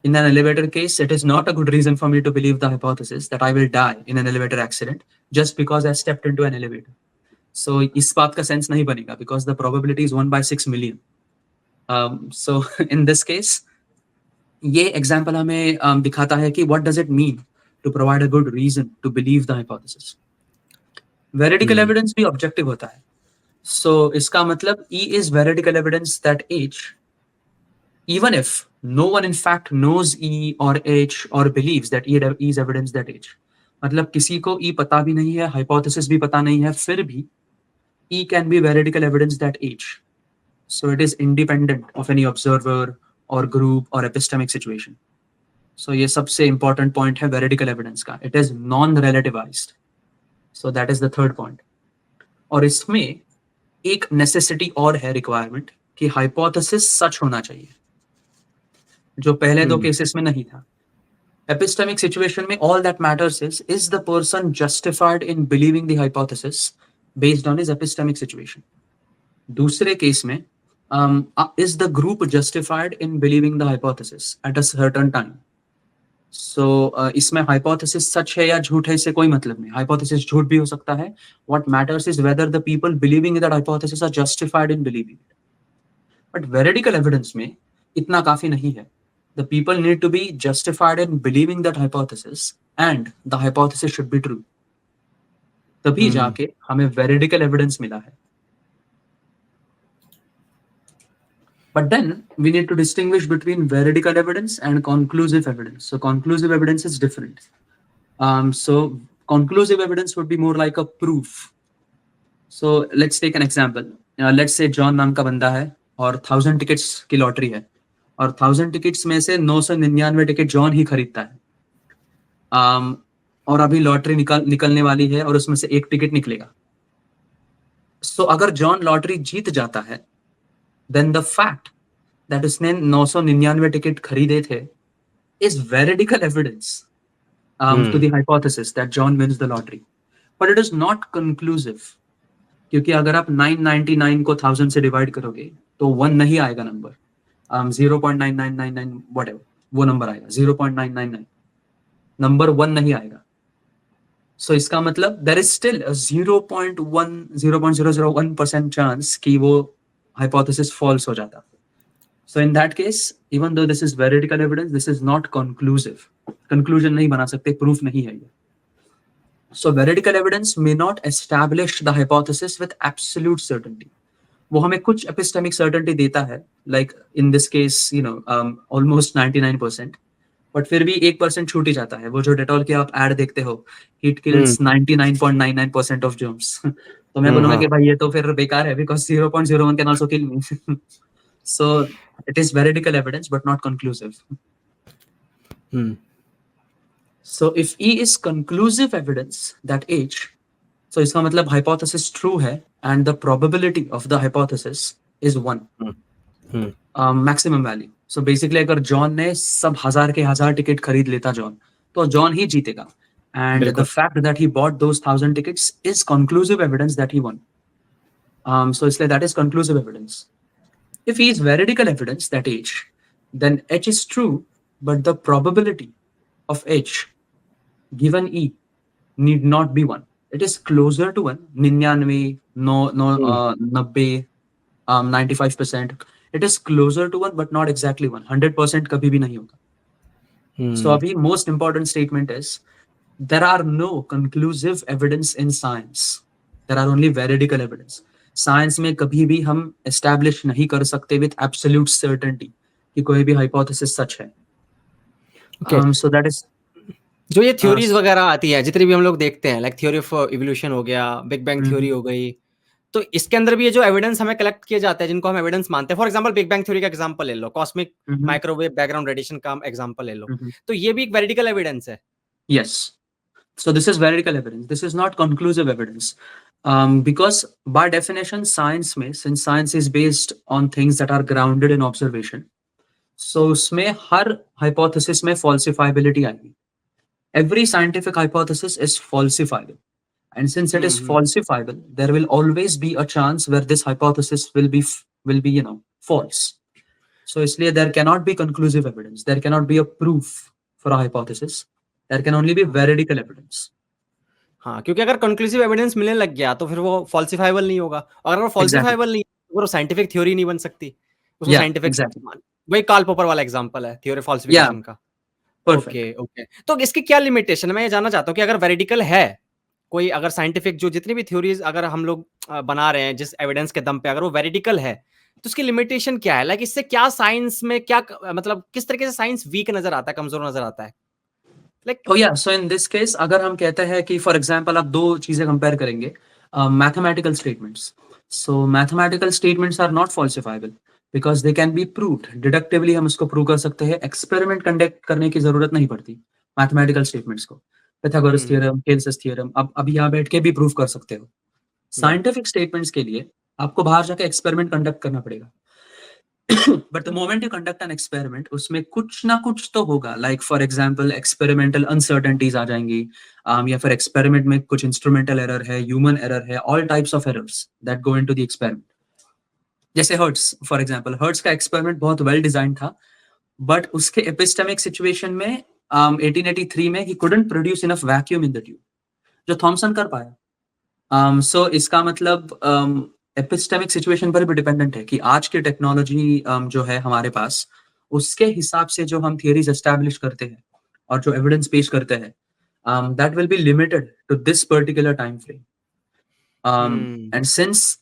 In an elevator case, it is not a good reason for me to believe the hypothesis that I will die in an elevator accident just because I stepped into an elevator. So इस बात का सेंस नहीं बनेगा, because the probability is 1 by 6 million. So in this case, ये एग्जाम्पल हमें दिखाता है कि what does it mean to provide a good reason to believe the hypothesis. Veridical evidence भी ऑब्जेक्टिव होता है। सो इसका मतलब E is veridical evidence that H, even if no one in fact knows E or H or believes that E is evidence that H, मतलब किसी को E पता भी नहीं है, हाइपोथेसिस भी पता नहीं है, फिर भी E can be veridical evidence that H. So it is independent of any observer or group or epistemic situation. So ये सबसे important point है veridical evidence का. It is non-relativized. So that is the third point. और इसमें एक necessity और है requirement कि hypothesis सच होना चाहिए, जो पहले दो cases में नहीं था. Epistemic situation में all that matters is the person justified in believing the hypothesis based on his epistemic situation. दूसरे केस में is the group justified in believing the hypothesis at a certain time? So इसमें hypothesis सच है या झूठ है इससे कोई मतलब नहीं. Hypothesis झूठ भी हो सकता है. What matters is whether the people believing that hypothesis are justified in believing it. But veridical evidence में इतना काफी नहीं है. The people need to be justified in believing that hypothesis and the hypothesis should be true. तभी जाके हमें veridical evidence मिला है. But then we need to distinguish between veridical evidence and conclusive evidence. So conclusive evidence is different. So conclusive evidence would be more like a proof. So let's take an example. Let's say John नाम का बंदा है और 1000 टिकट्स की लॉटरी है और 1000 टिकट्स में से 999 टिकट जॉन ही खरीदता है. और अभी लॉटरी निकलने वाली है और उसमें से एक टिकट निकलेगा. So अगर जॉन लॉटरी जीत जाता है, then the fact that उसने 999 टिकट खरीदे थे is veridical evidence to the hypothesis that John wins the lottery. But it is not conclusive, क्योंकि अगर आप 999 को 1000 से डिवाइड करोगे तो 1 नहीं आएगा नंबर, 0.9999 whatever. वो नंबर आएगा 0.999, नंबर 1 नहीं आएगा। सो इसका मतलब देयर इज स्टिल 0.001% चांस कि वो हाइपोथेसिस फॉल्स हो जाता। So in that case even though this is veridical evidence, this is not conclusive, conclusion नहीं बना सकते, प्रूफ नहीं है ये। So veridical evidence may not establish the hypothesis with absolute certainty. वो हमें कुछ एपिस्टेमिक सर्टेनिटी देता है, like in this case almost 99%, but फिर भी 1% छूट ही जाता है। वो जो डेटॉल के आप एड देखते हो, इट किल्स 99.99% ऑफ जर्म्स तो मैं बोलूंगा कि भाई ये तो फिर बेकार है, because 0.01 can also kill me. So it is veridical evidence but not conclusive. So if E is conclusive evidence that H, so इसका मतलब हाइपोथेसिस ट्रू है and the probability of the hypothesis is 1, maximum value. So basically अगर जॉन ने सब 1000 के 1000 टिकट खरीद लेता जॉन, तो जॉन ही जीतेगा। And the fact that he bought those 1000 tickets is conclusive evidence that he won. So इसलिए that is conclusive evidence. If he is veridical evidence that H, then h is true, but the probability of h given e need not be 1. It is closer to 1, 99, 90, 95%. It is closer to 1, but not exactly 1. 100% कभी भी नहीं होगा। So अभी most important statement is there are no conclusive evidence in science. There are only veridical evidence. Science में कभी भी हम establish नहीं कर सकते with absolute certainty कि कोई भी hypothesis सच है। So that is जो ये थ्योरीज वगैरह आती है, जितनी भी हम लोग देखते हैं, लाइक थ्योरी ऑफ इवोल्यूशन हो गया, बिग बैंग थ्योरी हो गई, तो इसके अंदर भी ये जो एविडेंस हमें कलेक्ट किए जाते हैं, जिनको हम एविडेंस मानते हैं, for example big bang theory का एग्जांपल ले लो, कॉस्मिक माइक्रोवेव बैकग्राउंड रेडिएशन का एग्जांपल ले लो, तो ये भी एक वेरिडिकल एविडेंस है। Yes. So this is veridical evidence. This is not conclusive evidence. Because by definition, science में, since science is based on things that are grounded in observation, so उसमें हर hypothesis में falsifiability आएगी। Every scientific hypothesis is falsifiable. And since it is falsifiable, there will always be a chance where this hypothesis will be false. So इसलिए there cannot be conclusive evidence. There cannot be a proof for a hypothesis. There can only be veridical evidence. हाँ, क्योंकि अगर कंक्लूसिव एविडेंस मिलने लग गया तो फिर वो फॉल्सिफाइबल नहीं होगा, और अगर वो फॉल्सिफाइबल नहीं है, वो साइंटिफिक थ्योरी नहीं बन सकती, उसको साइंटिफिक वही कार्ल पॉपर वाला एग्जांपल है थ्योरी फॉल्सिफिकेशन का। ओके, तो इसकी क्या लिमिटेशन है? मैं ये जानना चाहता हूँ कि अगर वेरिडिकल है कोई, अगर साइंटिफिक जो जितनी भी थ्योरीज अगर हम लोग बना रहे हैं जिस एविडेंस के दम पे, अगर वो वेरिडिकल है, तो उसकी लिमिटेशन क्या है? लाइक इससे क्या साइंस में क्या मतलब किस तरीके से साइंस वीक नजर आता है, कमजोर नजर आता है? सो इन दिस केस अगर हम कहते हैं कि फॉर एग्जांपल आप दो चीजें कंपेयर करेंगे, mathematical statements. So mathematical statements are not falsifiable because they can be proved deductively, हम इसको प्रूव कर सकते हैं, एक्सपेरिमेंट कंडक्ट करने की जरूरत नहीं पड़ती मैथमेटिकल स्टेटमेंट्स को। पाइथागोरस थ्योरम, केल्सस थ्योरम, अब अभी यहाँ बैठ के भी प्रूव कर सकते हो। साइंटिफिक स्टेटमेंट्स के लिए आपको बाहर जाकर एक्सपेरिमेंट कंडक्ट करना पड़ेगा। But the moment you conduct an experiment, उसमें कुछ ना कुछ तो होगा, like for example experimental uncertainties आ जाएंगी, या फिर एक्सपेरिमेंट में कुछ इंस्ट्रूमेंटल एरर है, ह्यूमन एरर है, all types of errors that go into the experiment. जैसे हर्ट्स, फॉर एग्जांपल हर्ट्स का एक्सपेरिमेंट बहुत वेल डिजाइन था, बट उसके एपिस्टेमिक सिचुएशन में 1883 में he couldn't produce enough vacuum in the tube, जो थॉमसन कर पाया। सो इसका मतलब एपिस्टेमिक सिचुएशन पर भी डिपेंडेंट है कि आज की टेक्नोलॉजी जो है हमारे पास, उसके हिसाब से जो हम थियरीज एस्टैब्लिश करते हैं और जो एविडेंस पेश करते हैं, that will be limited to this particular time frame. And since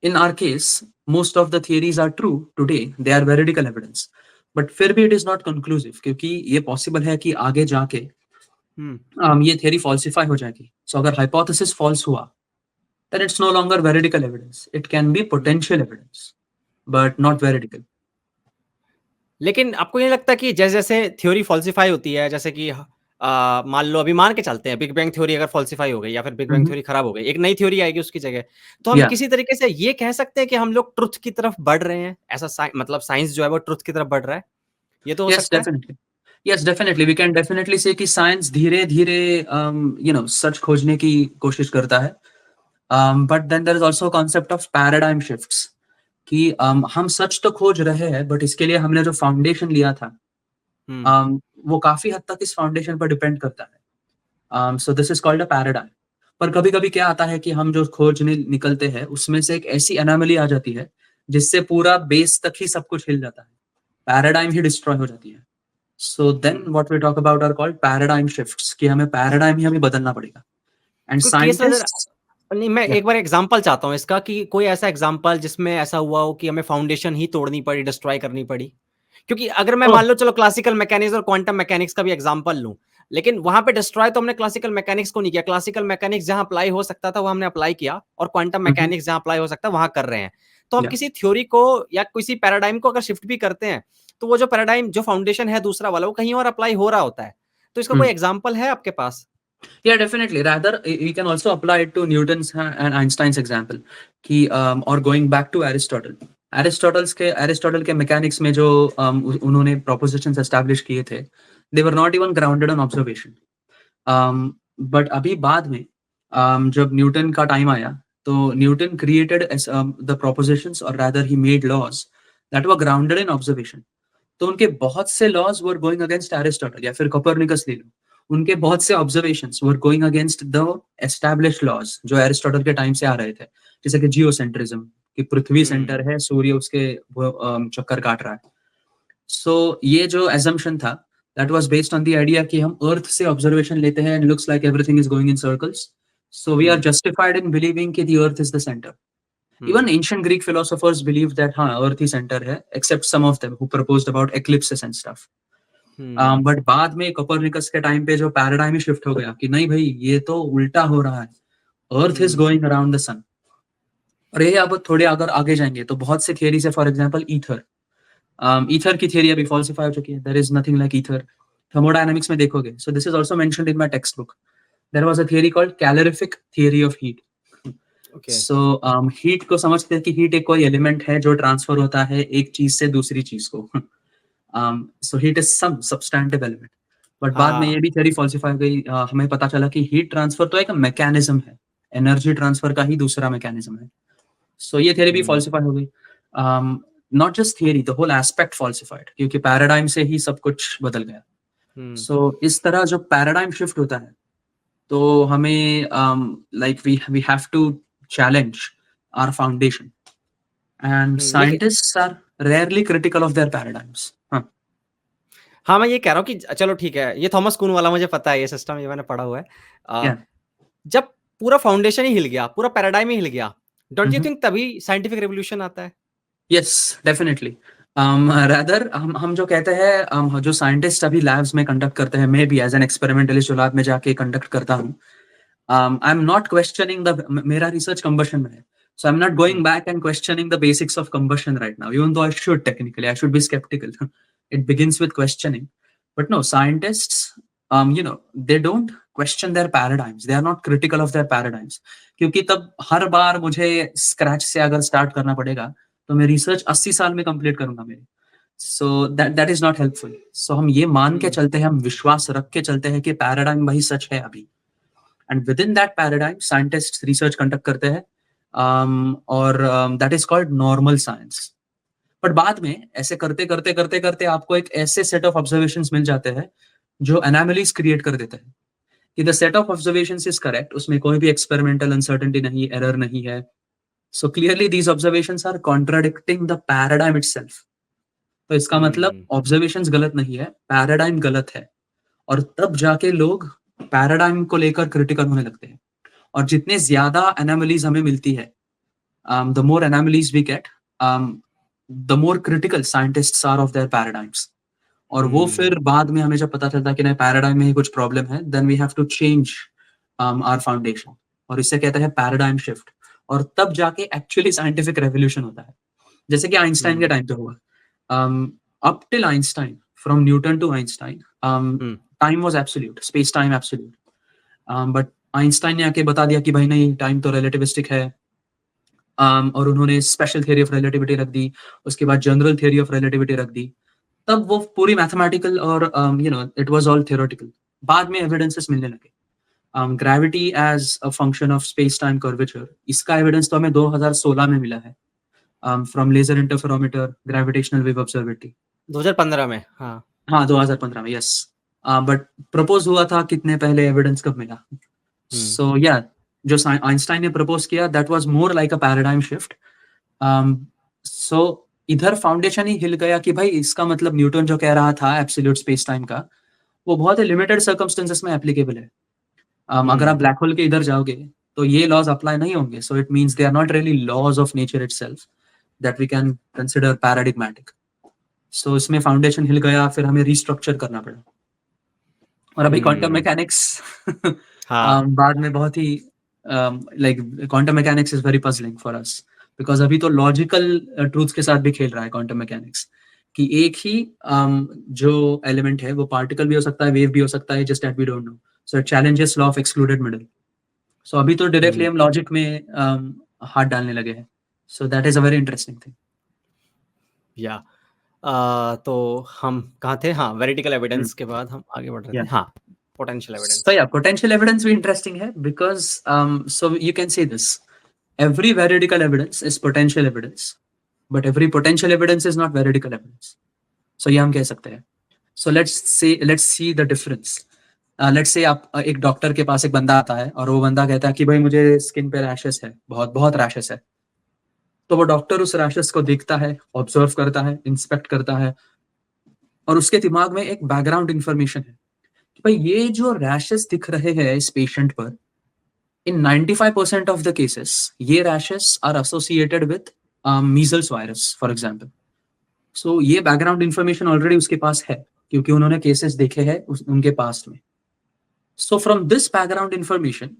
in our case most of the theories are true today, they are veridical evidence, but फिर भी it is not conclusive, क्योंकि ये possible है कि आगे जाके ये theory falsify हो जाएगी। so अगर hypothesis false हुआ, then it's no longer veridical evidence, it can be potential evidence but not veridical। लेकिन आपको ये लगता है कि जैसे जैसे थ्योरी फॉल्सिफाई होती है, जैसे कि मान लो अभी मान के चलते हैं बिग बैंग थ्योरी अगर फॉल्सिफाई हो गई या फिर बिग बैंग थ्योरी खराब हो गई, एक नई थ्योरी आएगी उसकी जगह, तो हम किसी तरीके से ये कह सकते हैं कि हम लोग ट्रुथ की तरफ बढ़ रहे हैं, ऐसा मतलब साइंस जो है वो ट्रुथ की तरफ बढ़ रहा है, ये तो हो सकता है। Yes, definitely. We can definitely say कि साइंस धीरे धीरे सच खोजने की कोशिश करता है, but then there is also a concept of paradigm shifts कि हम सच तो खोज रहे हैं, बट इसके लिए हमने जो फाउंडेशन लिया था वो काफी हद तक इस फाउंडेशन पर डिपेंड करता है। So this is called a paradigm. पर कभी कभी क्या आता है कि हम जो खोजने निकलते हैं उसमें से एक ऐसी एनोमली आ जाती है जिससे पूरा बेस तक ही सब कुछ हिल जाता है, पैराडाइम ही डिस्ट्रॉय हो जाती है। So then what we talk about are called paradigm shifts, कि हमें पैराडाइम ही हमें बदलना पड़ेगा। एंड कोई केस नज़र साइंटिस्ट, नहीं, मैं एक बार एग्ज़ाम्पल चाहता हूँ इसका कि कोई ऐसा एग्ज़ाम्पल जिसमें ऐसा हुआ हो कि हमें फाउंडेशन ही तोड़नी पड़ी, डिस्ट्रॉय करनी पड़ी? क्योंकि अगर मैं मान लो चलो क्लासिकल मैकेनिक्स और क्वांटम मैकेनिक्स का भी एग्ज़ाम्पल लूँ, लेकिन वहाँ पे डिस्ट्रॉय तो हमने क्लासिकल मैकेनिक्स को नहीं किया। क्लासिकल मैकेनिक्स जहाँ अप्लाई हो सकता था, वो हमने अप्लाई किया और क्वांटम मैकेनिक्स जहाँ अप्लाई हो सकता है, वहाँ कर रहे हैं। तो हम किसी थ्योरी को या किसी पैराडाइम को अगर शिफ्ट भी करते हैं, तो वो जो पैराडाइम जो फाउंडेशन है दूसरा वाला, वो कहीं और अप्लाई हो रहा होता है। तो इसका कोई एग्ज़ाम्पल है आपके पास? Yeah, definitely. Rather, we can also apply it to Newton's and Einstein's example. कि और going back to Aristotle. Aristotle के मैकेनिक्स में जो उन्होंने propositions establish किए थे, they were not even grounded on observation. But अभी बाद में जब न्यूटन का टाइम आया, तो Newton created the propositions, or rather he made laws that were grounded in observation. तो उनके बहुत से laws were going against Aristotle, या फिर कोपरनिकस ले लो, उनके बहुत से observations were going against the established laws जो एरिस्टोटल के टाइम से आ रहे थे, जैसे कि जियोसेंट्रिज्म, कि पृथ्वी सेंटर है, सूर्य उसके चक्कर काट रहा है। सो ये जो एजम्पशन था, that was based on the idea कि हम अर्थ से ऑब्जर्वेशन लेते हैं and looks like everything is going in circles, so we are justified in believing कि the earth is the centre. Even ancient Greek philosophers believed that Earth ही center है, except some of them who proposed about eclipses and stuff. But बाद में कोपरनिकस के टाइम पे जो पैराडाइम ही शिफ्ट हो गया कि नहीं भाई, ये तो उल्टा हो रहा है, earth is going around the sun. और ये अब थोड़े अगर आगे जाएंगे तो बहुत से थियरी से, फॉर एग्जांपल ईथर, ईथर की थियरी अभी फॉल्सिफाई हो चुकी है, there is nothing like ether. Thermodynamics में देखोगे, so this is also mentioned in my textbook, there was a theory called calorific theory of heat. So heat को समझते हैं कि हीट एक कोई एलिमेंट है जो ट्रांसफर होता है एक चीज से दूसरी चीज को। So heat is some substantive element. But बाद में ये भी थ्योरी फॉल्सिफाई हो गई, हमें पता चला कि हीट ट्रांसफर तो एक मैकेनिज्म है, एनर्जी ट्रांसफर का ही दूसरा मैकेनिज्म है। सो ये थ्योरी भी फॉल्सिफाई हो गई। Not just theory, the whole aspect falsified, क्योंकि पैराडाइम से ही सब कुछ बदल गया। सो इस तरह जो पैराडाइम शिफ्ट होता है, तो हमें like we have to challenge our foundation, and लेकिन scientists are rarely critical of their paradigms. हाँ, हाँ, मैं ये कह रहा हूँ कि चलो ठीक है, ये थॉमस कुन वाला मुझे पता है, ये सिस्टम ये मैंने पढ़ा हुआ है। yeah. जब पूरा फाउंडेशन ही हिल गया, पूरा पैराडाइम ही हिल गया, डोंट यू Mhm. थिंक तभी साइंटिफिक रेवोल्यूशन आता है? Yes, definitely. Rather हम जो कहते हैं, जो साइंटिस्ट अभी लैब्स में कंडक्ट करते हैं, मैं भी एज एन एक्सपेरिमेंटलिस्ट जो लैब में जाके कंडक्ट करता हूँ, I am not questioning the, मेरा रिसर्च कंबशन में है, so I'm not going back and questioning the basics of combustion right now, even though I should technically, I should be skeptical. It begins with questioning. But no, scientists, they don't question their paradigms, they are not critical of their paradigms, क्योंकि तब हर बार मुझे स्क्रैच से अगर स्टार्ट करना पड़ेगा तो मैं रिसर्च 80 साल में कंप्लीट करूंगा मेरी। So that is not helpful. सो हम ये मान के चलते हैं, हम विश्वास रख के चलते हैं कि पैराडाइम वही सच है अभी, and with in that paradigm scientist research conduct करते हैं, और that is called normal science. But बाद में ऐसे करते करते करते करते आपको एक ऐसे सेट ऑफ ऑब्जर्वेशंस मिल जाते हैं जो एनामलीज क्रिएट कर देते हैं कि the set of observations is correct, उसमें कोई भी एक्सपेरिमेंटल अनसर्टेनिटी नहीं, एरर नहीं है। So clearly these observations are contradicting the paradigm itself. तो इसका मतलब ऑब्जर्वेशंस गलत नहीं है, पैराडाइम गलत है। और तब जाके लोग पैराडाइम को लेकर क्रिटिकल होने लगते हैं। और जितने ज्यादा एनामलीज हमें मिलती है, the more anomalies we get, the more critical scientists are of their paradigms. और वो फिर बाद में हमें जब पता चलता है कि नहीं, पैराडाइम में ही कुछ प्रॉब्लम है, then we have to change our foundation, और इसे कहते हैं पैराडाइम शिफ्ट। और तब जाके एक्चुअली साइंटिफिक रेवोल्यूशन होता है, जैसे कि आइंस्टाइन के टाइम पे हुआ। Up till Einstein, from Newton to Einstein, time was absolute, space time absolute. But Einstein ने आके बता दिया कि भाई नहीं, टाइम तो रिलेटिविस्टिक है। और उन्होंने स्पेशल थियरी ऑफ रिलेटिविटी रख दी, उसके बाद जनरल थियरी ऑफ रिलेटिविटी रख दी। तब वो पूरी मैथमेटिकल और इट वाज ऑल थियोरेटिकल। बाद में एविडेंसेस मिलने लगे, gravity as a function of space time curvature, इसका एविडेंस तो हमें 2016 में मिला है, from laser interferometer gravitational wave observatory. 2015 में, हाँ। हाँ 2015 में, यस। बट प्रपोज हुआ था कितने पहले, एविडेंस कब मिला? सो या जो आइंस्टाइन ने प्रपोज किया, that was more like a paradigm shift. So इधर फाउंडेशन ही हिल गया कि भाई इसका मतलब न्यूटन जो कह रहा था एब्सोल्यूट स्पेस टाइम का, वो बहुत ही लिमिटेड सर्कमस्टेंसेस में एप्लीकेबल है। अगर आप ब्लैक होल के इधर जाओगे तो ये लॉज अप्लाई नहीं होंगे, so it means they are not really laws of nature itself that we can consider paradigmatic. So इसमें फाउंडेशन हिल गया, फिर हमें रिस्ट्रक्चर करना पड़ा। और अभी क्वांटम मैकेनिक्स हाँ बाद में बहुत ही like quantum mechanics is very puzzling for us, because अभी तो लॉजिकल ट्रूथ के साथ भी खेल रहा है क्वांटम मैकेनिक्स, कि एक ही जो एलिमेंट है वो पार्टिकल भी हो सकता है, वेव भी हो सकता है, just that we don't know. So it challenges law of excluded middle. So अभी तो डायरेक्टली हम लॉजिक में हाथ डालने लगे हैं। सो that is a very interesting thing. या तो हम कहाँ थे? हाँ, वेरिडिकल एविडेंस के बाद हम आगे बढ़ रहे थे। हाँ, potential evidence. So yeah, potential evidence भी interesting है because so you can say this, every veridical evidence is potential evidence, but every potential evidence is not veridical evidence. So ये हम कह सकते हैं। So let's see the difference. Let's say आप एक डॉक्टर के पास एक बंदा आता है और वो बंदा कहता है कि भाई मुझे स्किन पे रैशेस है, बहुत बहुत रैशेस है। तो वो डॉक्टर उस रैशेस को देखता है, ऑब्जर्व करता है, इंस्पेक्ट करता है, और उसके दिमाग में एक बैकग्राउंड इंफॉर्मेशन है कि भाई ये जो रैशेस दिख रहे हैं इस पेशेंट पर, in 95% of the cases, ये rashes are associated with measles virus, for example. So ये background information already उसके पास है क्योंकि उन्होंने cases देखे हैं उनके past में. So from this background information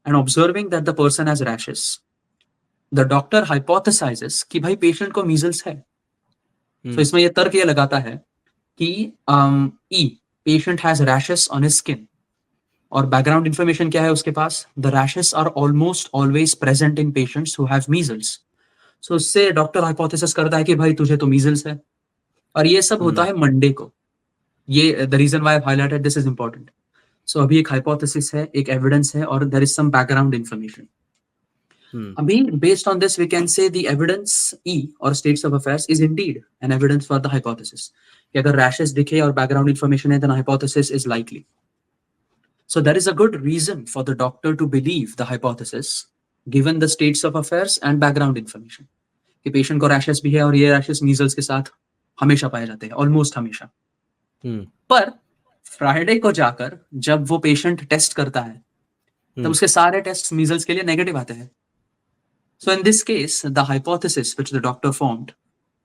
and observing that the person has rashes, the doctor hypothesizes कि भाई patient को measles है. So इसमें ये तर्क ये लगाता है कि patient has rashes on his skin. और बैकग्राउंड इंफॉर्मेशन क्या है उसके पास? The rashes are almost always present in patients who have measles. So उससे डॉक्टर हाइपोथेसिस करता है कि भाई तुझे तो मीजल्स है, और ये सब होता है मंडे को। ये the reason why I highlighted this is important. So अभी एक हाइपोथेसिस है, एक एविडेंस है, और there is some background information. अभी based on this we can say the evidence E और states of affairs is indeed an evidence for the hypothesis, कि अगर रैशेस दिखे और बैकग्राउंड इंफॉर्मेशन है, then hypothesis is likely. So there is a good reason for the doctor to believe the hypothesis given the states of affairs and background information, कि पेशेंट को रैशेस भी है और ये रैशेस मीजल्स के साथ हमेशा पाए जाते हैं, ऑलमोस्ट हमेशा। पर फ्राइडे को जाकर जब वो पेशेंट टेस्ट करता है तब उसके सारे टेस्ट मीजल्स के लिए नेगेटिव आते हैं। So in this case the hypothesis which the doctor formed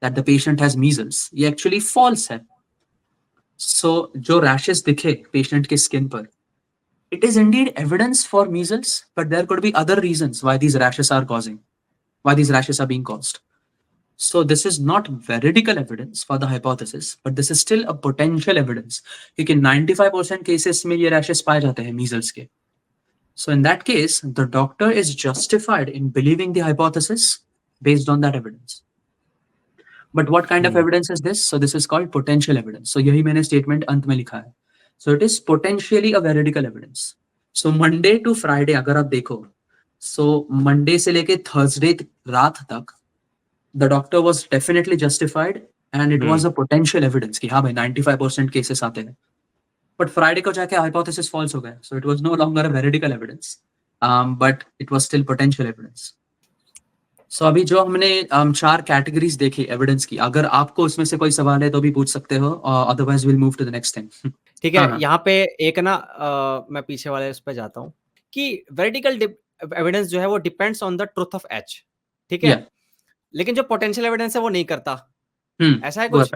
that the patient has measles, ये एक्चुअली फॉल्स है। सो जो रैशेस दिखे पेशेंट के स्किन पर, it is indeed evidence for measles, but there could be other reasons why these rashes are being caused. So this is not veridical evidence for the hypothesis, but this is still a potential evidence. क्योंकि 95% cases में ये rashes पाए जाते हैं measles के. So in that case, the doctor is justified in believing the hypothesis based on that evidence. But what kind of evidence is this? So this is called potential evidence. So यही मैंने statement अंत में लिखा है. So it is potentially a veridical evidence. So Monday to Friday अगर आप देखो, so Monday से लेके Thursday रात तक, the doctor was definitely justified and it was a potential evidence कि हाँ भाई 95% cases आते हैं. But Friday को जाके hypothesis false हो गया. So it was no longer a veridical evidence, but it was still potential evidence. So अभी जो हमने 4 कैटेगरीज देखी एविडेंस की, अगर आपको उसमें से कोई सवाल है तो भी पूछ सकते हो, otherwise will move to the next thing. ठीक है, यहाँ पे एक ना मैं पीछे वाले उस पे जाता हूँ कि वेरिडिकल एविडेंस जो है वो depends on the truth of H, ठीक है? लेकिन जो पोटेंशियल एविडेंस है वो नहीं करता, ऐसा है कुछ?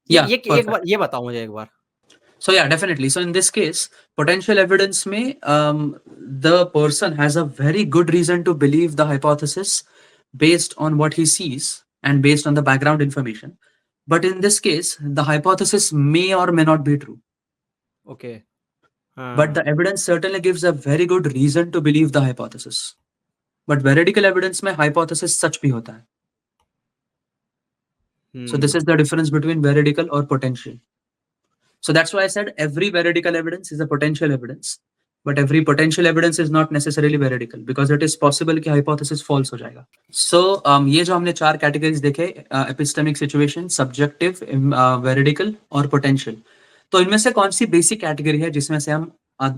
ये बताओ मुझे एक बार। So yeah, definitely. So in this case, potential evidence में the person has a very good reason to believe the hypothesis based on what he sees and based on the background information. But in this case, the hypothesis may or may not be true. Okay. But the evidence certainly gives a very good reason to believe the hypothesis. But veridical evidence में hypothesis सच भी होता है. So this is the difference between veridical or potential. So that's why I said every veridical evidence is a potential evidence, but every potential evidence is not necessarily veridical because it is possible कि hypothesis false हो जाएगा. So ये जो हमने 4 categories देखे, epistemic situation, subjective, veridical और potential. तो इनमें से कौन सी बेसिक कैटेगरी है जिसमें से हम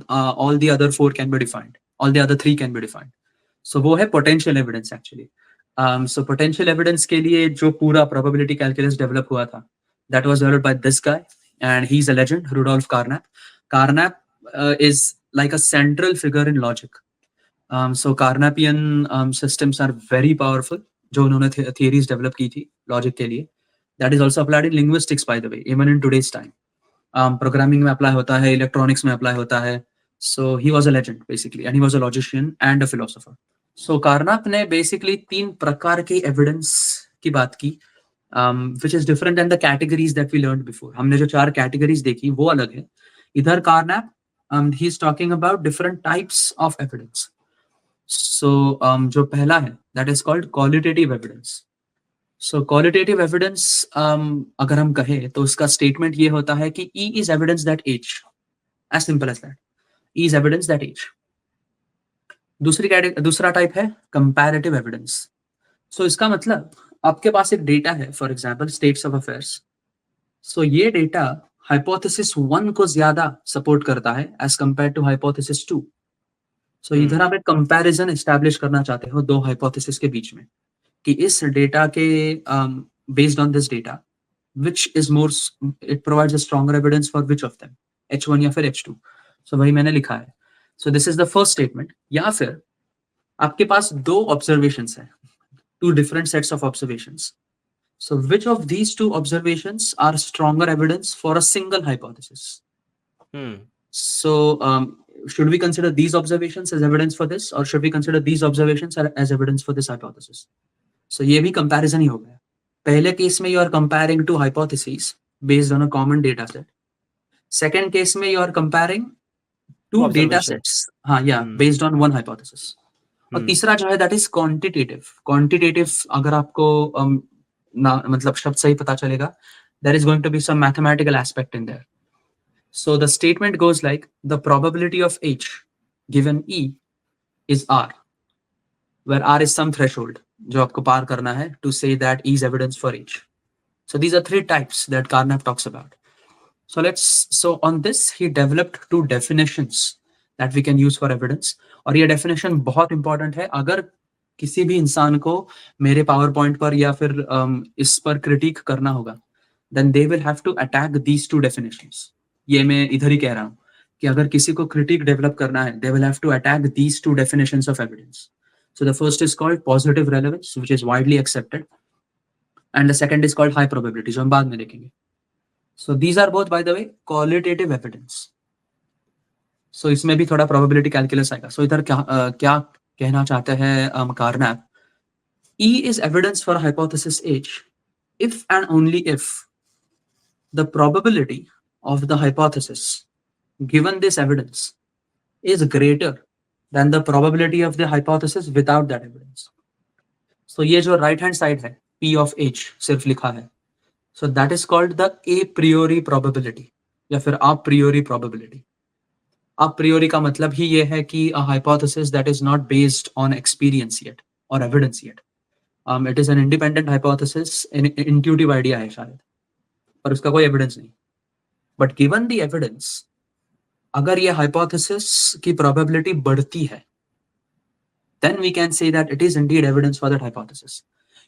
all the other 4 can be defined, all the other 3 can be defined? So वो है potential evidence actually. So potential evidence के लिए जो पूरा प्रोबेबिलिटी कैलकुलस डेवलप हुआ था, that was developed by this guy and he is a legend, Rudolf Carnap. Carnap is like a central figure in logic. So Carnapian systems are very powerful, जो उन्होंने theories develop की थी logic के लिए. That is also applied in linguistics, by the way, even in today's time. Programming में apply होता है, electronics में apply होता है. So he was a legend basically, and he was a logician and a philosopher. So Carnap ने basically 3 प्रकार की evidence की बात की, which is different than the categories that we learned before. हमने जो 4 categories देखी वो अलग है. इधर Carnap he's talking about different types of evidence. So जो पहला है, that is called qualitative evidence. So qualitative evidence, अगर हम कहें तो उसका statement ये होता है कि E is evidence that H. As simple as that. E is evidence that H. दूसरा टाइप है comparative evidence. So इसका मतलब आपके पास एक डेटा है, for example states of affairs. So ये डेटा हाइपोथेसिस 1 को ज्यादा सपोर्ट करता है एज कंपेयर टू हाइपोथेसिस 2. सो इधर आप एक कंपैरिजन एस्टैब्लिश करना चाहते हो दो हाइपोथेसिस के बीच में कि इस डेटा के based on this data which is more, it provides a stronger evidence for which of them, H1 या फिर H2. सो वही मैंने लिखा है. So this is the first statement. या फिर आपके पास दो ऑब्जर्वेशंस हैं, two different sets of observations. So which of these two observations are stronger evidence for a single hypothesis? So should we consider these observations as evidence for this, or should we consider these observations as evidence for this hypothesis? So ये भी comparison ही हो गया. पहले केस में you are comparing two hypotheses based on a common data set. Second case में you are comparing two data sets, हाँ, yeah, based on one hypothesis. और तीसरा जो है that is quantitative. Quantitative अगर आपको ना मतलब शब्द सही पता चलेगा, there is going to be some mathematical aspect in there. So the statement goes like the probability of H given E is R, where R is some threshold जो आपको पार करना है to say that E is evidence for H. So these are 3 types that Carnap talks about. So on this he developed 2 definitions that we can use for evidence. और ये definition बहुत important है. अगर किसी भी इंसान को मेरे पावर पॉइंट पर या फिर इस पर क्रिटिक करना होगा, then they will have to attack these 2 definitions. ये मैं इधर ही कह रहा हूँ कि अगर किसी को क्रिटिक डेवलप करना है, they will have to attack these 2 definitions of evidence. So the first is called positive relevance, which is widely accepted, and the second is called high probability, जो हम बाद में देखेंगे. So these are both, by the way, qualitative evidence. So इसमें भी थोड़ा probability calculus आएगा. So इधर क्या कहना चाहते हैं Carnap? E is evidence for hypothesis H if and only if the probability of the hypothesis given this evidence is greater than the probability of the hypothesis without that evidence. So ये जो right hand side है, P of H सिर्फ लिखा है. So that is called the a priori probability या फिर a priori probability. A priori का मतलब ही ये है कि a hypothesis that is not based on experience yet or evidence yet. It is an independent hypothesis, an intuitive idea है शायद, पर उसका कोई evidence नहीं. But given the evidence, अगर ये hypothesis की probability बढ़ती है, then we can say that it is indeed evidence for that hypothesis.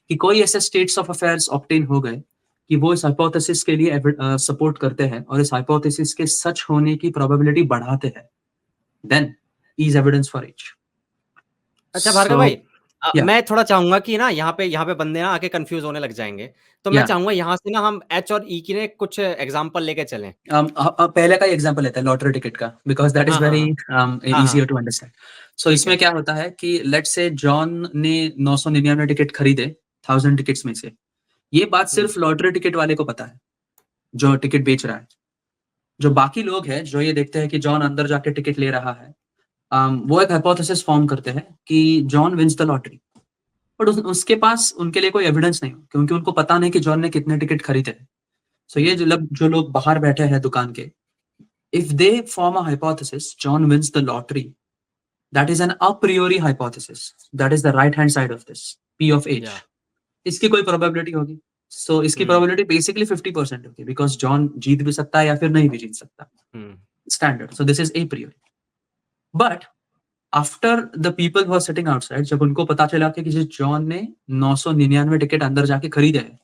कि कोई ऐसे states of affairs obtain हो गए कि वो इस hypothesis के लिए support करते हैं और इस hypothesis के सच होने की probability बढ़ाते हैं, then is evidence for H. अच्छा भार्गव भाई, मैं थोड़ा चाहूंगा कि ना यहाँ पे बंदे ना आके कंफ्यूज होने लग जाएंगे, तो मैं चाहूंगा यहाँ से ना हम H और E की ने कुछ एग्जांपल लेके चलें. पहले का एग्जांपल लेते हैं लॉटरी टिकट का, because that is very easier to understand. So इसमें क्या होता है कि लेट्स से जॉन ने 999 टिकट खरीदे 1000 टिकट्स में से. ये बात सिर्फ लॉटरी टिकट वाले को पता है जो टिकट बेच रहा है. जो बाकी लोग हैं जो ये देखते हैं कि जॉन अंदर जाके टिकट ले रहा है, वो एक हाइपोथेसिस फॉर्म करते हैं कि John wins the lottery. But उसके पास उनके लिए कोई एविडेंस नहीं, क्योंकि उनको पता नहीं कि जॉन ने कितने टिकट खरीदे. सो ये जो लोग बाहर बैठे हैं दुकान के, if they form a hypothesis, John wins the lottery, that is an a priori hypothesis. That is the right hand side of this, P of H. इसकी कोई probability होगी? सो इसकी प्रोबेबिलिटी बेसिकली 50% होगी, बिकॉज जॉन जीत भी सकता है या फिर नहीं भी जीत सकता, standard. So this is a priori. But after the people who are sitting outside, जब उनको पता चला कि किसी जॉन ने 999 टिकट अंदर जाके खरीदे हैं,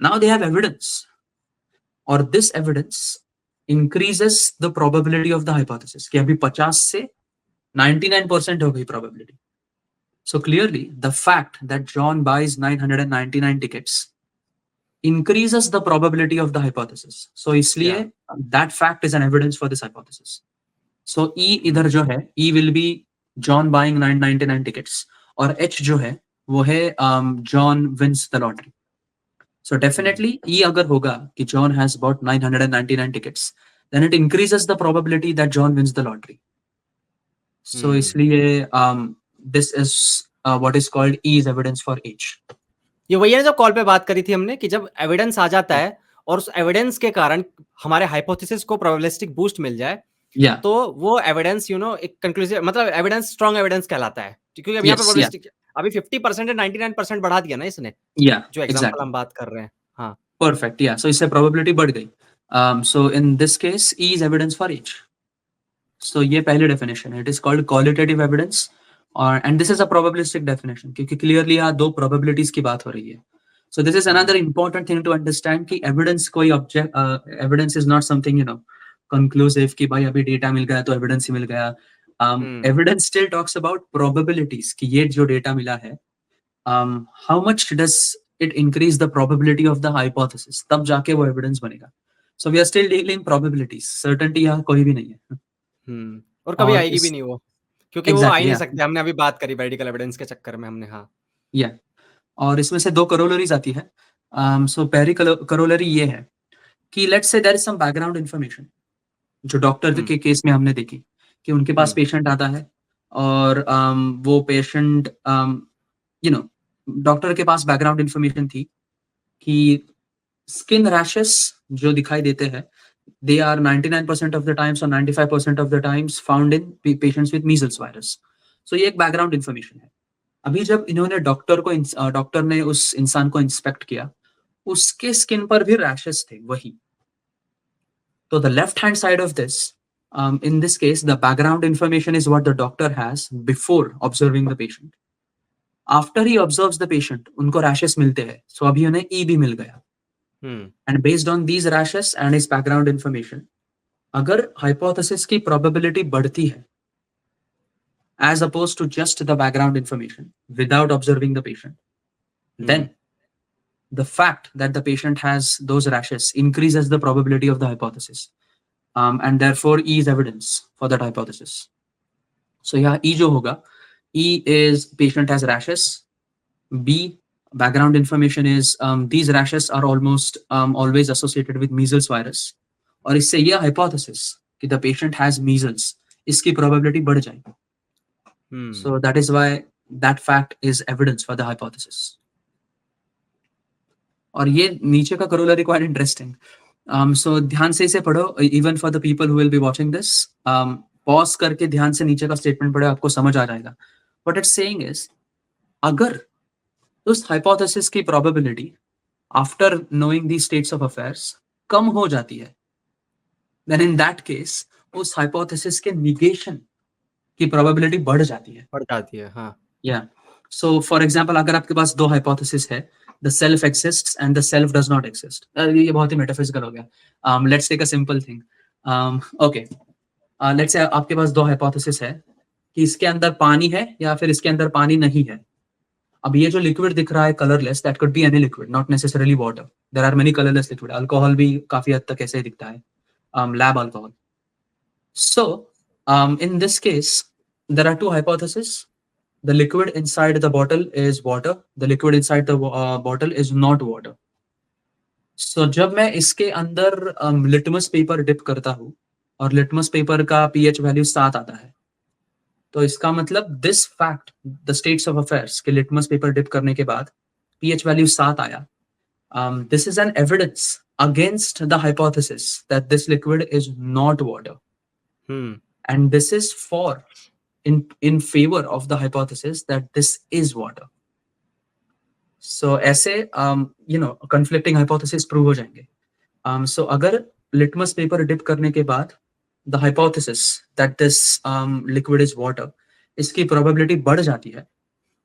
नाउ दे हैव एविडेंस, और this evidence increases the probability of the hypothesis कि अभी 50 से 99% हो गई probability. So clearly the fact that John buys 999 tickets increases the probability of the hypothesis. So इसलिए that fact is an evidence for this hypothesis. So E इधर जो है, E will be John buying 999 tickets, और H जो है वो है John wins the lottery. So definitely E अगर होगा कि John has bought 999 tickets, then it increases the probability that John wins the lottery. So इसलिए this is what is called E's evidence for H. ये वही है जो कॉल पे बात करी थी हमने कि जब एविडेंस आ जाता है और उस एविडेंस के कारण हमारे हाइपोथेसिस को प्रोबेबिलिस्टिक बूस्ट मिल जाए, तो वो एविडेंस एक कंक्लूसिव, मतलब एविडेंस स्ट्रॉन्ग एविडेंस कहलाता है, क्योंकि अब यहाँ पे प्रोबेबिलिस्टिक अभी 50% है, 99% बढ़ा दिया ना इसने, जो एग्जांपल हम बात कर रहे हैं. हाँ, परफेक्ट. या सो इससे प्रोबेबिलिटी बढ़ गई. So in this case E is evidence for H. So ये पहली डेफिनेशन है. It is called qualitative evidence, और and this is a probabilistic definition, क्योंकि क्लियरली यहाँ दो प्रोबेबिलिटीज की बात हो रही है. So this is another important thing to understand कि evidence कोई evidence is not something conclusive कि भाई अभी डेटा मिल गया तो एविडेंस ही मिल गया. Evidence still talks about probabilities कि ये जो डेटा मिला है, how much does it increase the probability of the hypothesis, तब जाके वो एविडेंस बनेगा. So we are still dealing probabilities, certainty यहाँ कोई भी नहीं है. और कभी आएगी भी नहीं वो, क्योंकि वो आ ही नहीं सकते. हमने अभी बात करी मेडिकल एविडेंस के चक्कर में हमने. हाँ, या और इसमें से दो करोलरीज आती है. सो पहली करोलरी ये है कि let's say there is some background information, जो डॉक्टर के केस में हमने देखी कि उनके पास पेशेंट आता है, और वो पेशेंट डॉक्टर के पास बैकग्राउंड इंफॉर्मेशन थी कि स्किन रैशेस जो दिखाई देते हैं, they are 99% of the times or 95% of the times found in patients with measles virus. So ये एक बैकग्राउंड इंफॉर्मेशन है. अभी जब इन्होंने डॉक्टर ने उस इंसान को इंस्पेक्ट किया, उसके स्किन पर भी रैशेस थे वही. तो the left hand side of this, in this case the background information is what the doctor has before observing the patient. After he observes the patient, उनको रैशेस मिलते हैं, so अभी उन्हें E भी मिल गया. And based on these rashes and his background information, अगर hypothesis की probability बढ़ती है, as opposed to just the background information without observing the patient, then the fact that the patient has those rashes increases the probability of the hypothesis, and therefore E is evidence for that hypothesis. So yeah, E जो होगा, E is patient has rashes. B, background information is these rashes are almost always associated with measles virus, और इससे ये hypothesis कि the patient has measles, इसकी probability बढ़ जाएगी. So that is why that fact is evidence for the hypothesis. और ये नीचे का corollary quite interesting. So ध्यान से इसे पढ़ो, even for the people who will be watching this, pause करके ध्यान से नीचे का statement पढ़ो, आपको समझ आ जाएगा. What it's saying is, अगर उस hypothesis की probability after knowing these states of affairs कम हो जाती है, then in that case उस hypothesis के negation की probability बढ़ जाती है. हाँ. Yeah. So for example, अगर आपके पास दो hypothesis है, the self exists and the self does not exist. ये बहुत ही metaphysical हो गया. Let's take a simple thing. Okay. Let's say आपके पास दो hypothesis है कि इसके अंदर पानी है या फिर इसके अंदर पानी नहीं है. अब ये जो लिक्विड दिख रहा है colorless, that could be any liquid, not necessarily water. There are many colorless liquid. Alcohol भी काफी हद तक ऐसे ही दिखता है, lab alcohol. So in this case, there are two hypotheses. The liquid inside the bottle is water. The liquid inside the bottle is not water. So जब मैं इसके अंदर litmus paper dip करता हूँ और litmus paper का pH value 7 आता है, तो इसका मतलब this fact, the states of affairs कि litmus paper dip करने के बाद pH value 7 आया, this is an evidence against the hypothesis that this liquid is not water. And this is for in favor of the hypothesis that this is water. सो ऐसे कंफ्लिक्टिंग हाइपोथेसिस प्रूव हो जाएंगे. सो अगर लिटमस पेपर डिप करने के बाद the hypothesis that this liquid is water, इसकी प्रोबेबिलिटी बढ़ जाती है,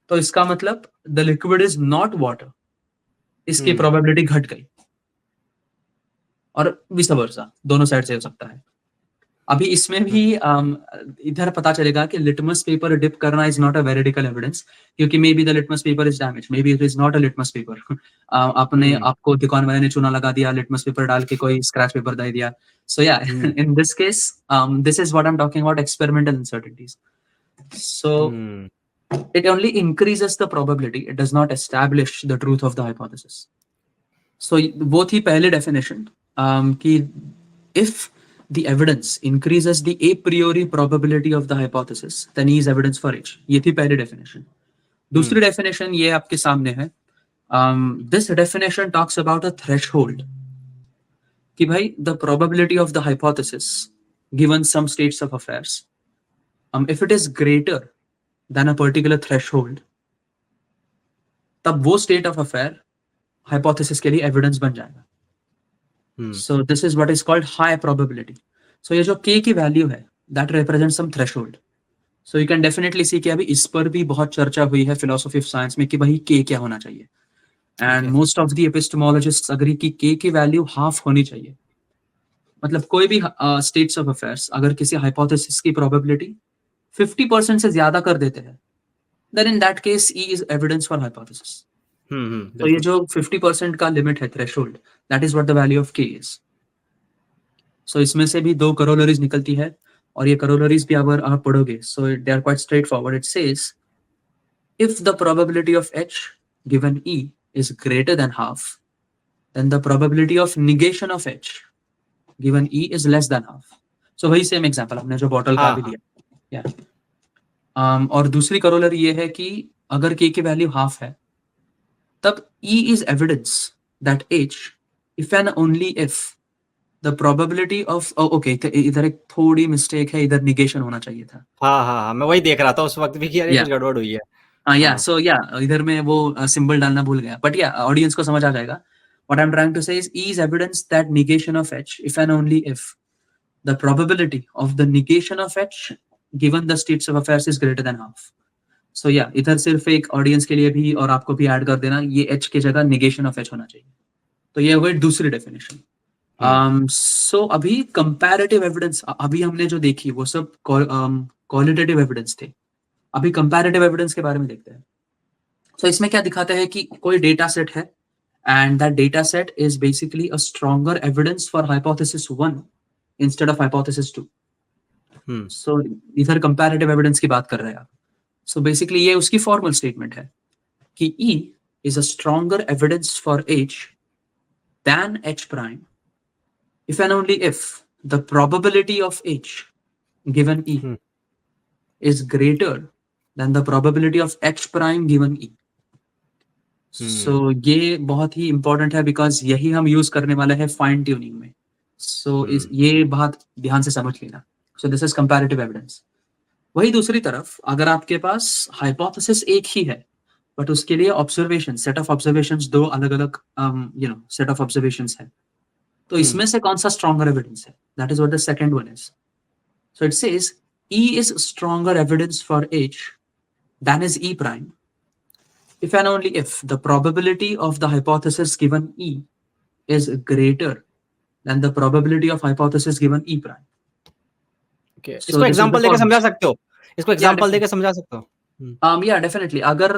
तो इसका मतलब the liquid is not water, इसकी प्रोबेबिलिटी घट गई. और विस वर्सा, दोनों साइड से हो सकता है. अभी इसमें भी इधर पता चलेगा कि लिटमस पेपर डिप करना is not a veridical evidence, क्योंकि maybe the litmus paper is damage, maybe it is not a litmus paper. आपने आपको दुकान वाले ने चूना लगा दिया, लिटमस पेपर डाल के कोई स्क्रैच पेपर दे दिया. सो या, इन this case this is what I am talking about, experimental uncertainties. So it only increases the probability, it does not establish the truth of the hypothesis. So वो थी पहली definition, कि if the evidence increases the a priori probability of the hypothesis, then he is evidence for H. ये थी पहली definition. दूसरी definition ये आपके सामने है. This definition talks about a threshold, कि भाई the probability of the hypothesis given some states of affairs, if it is greater than a particular threshold, तब वो state of affair hypothesis के लिए evidence बन जाएगा. So this is what is called high probability. So ये जो k की value है, that represents some threshold. So you can definitely see कि अभी इस पर भी बहुत चर्चा हुई है philosophy of science में कि भाई k क्या होना चाहिए. And most of the epistemologists agree कि k की value half होनी चाहिए. मतलब कोई भी states of affairs अगर किसी hypothesis की probability 50% से ज्यादा कर देते हैं, then in that case E is evidence for hypothesis. तो ये जो 50% का लिमिट है, threshold, that is what the value of के इज. सो इसमें से भी दो करोलरीज निकलती है, और ये करोलरीज भी अगर आप पढ़ोगे, so they are quite straightforward. It says if the probability of H given E is greater than half, then the probability of negation of H given E is less than half. So वही सेम एग्जांपल हमने जो बॉटल का भी दिया. और दूसरी करोलरी ये है कि अगर K की वैल्यू हाफ है, तब E is evidence that H, if and only if the probability of okay, इधर एक थोड़ी मिस्टेक है, इधर negation होना चाहिए था. हाँ, मैं वही देख रहा था उस वक्त भी कि यार कुछ गड़बड़ हुई है. So इधर में वो सिंबल डालना भूल गया, but ऑडियंस को समझ आ जाएगा. What I'm trying to say is E is evidence that negation of H, if and only if the probability of the negation of H given the states of affairs is greater than half. So इधर सिर्फ एक ऑडियंस के लिए भी और आपको भी ऐड कर देना, ये H की जगह negation of H होना चाहिए. तो ये हुई दूसरी डेफिनेशन. सो अभी कंपैरेटिव एविडेंस, अभी हमने जो देखी वो सब क्वालिटेटिव एविडेंस थे. अभी कंपैरेटिव एविडेंस के बारे में देखते हैं. सो इसमें क्या दिखाता है कि कोई डेटा सेट है, and that data set is basically a stronger evidence for hypothesis 1 instead of hypothesis 2. सो इधर कंपैरेटिव एविडेंस की बात कर रहे हैं आप. सो बेसिकली ये उसकी फॉर्मल स्टेटमेंट है कि E is a stronger evidence for H than H prime if and only if the probability of H given E is greater than the probability of H prime given E. So ये बहुत ही important है, because यही हम यूज करने वाले हैं फाइन ट्यूनिंग में. So ये बात ध्यान से समझ लेना. So this is comparative evidence. वही दूसरी तरफ अगर आपके पास हाइपोथेसिस एक ही है, बट उसके लिए ऑब्जर्वेशन, सेट ऑफ ऑब्जर्वेशंस, दो अलग अलग सेट ऑफ ऑब्जर्वेशंस है, तो इसमें से कौन सा स्ट्रॉन्गर एविडेंस है? That is what the second one is. So it says E is stronger evidence for H than is E prime if and only if the probability of the hypothesis given E is greater than the probability of hypothesis given E prime. Okay. So इसको एग्जांपल देके समझा सकते हो? इसको एग्जांपल देके समझा सकते हो? Yeah, definitely. अगर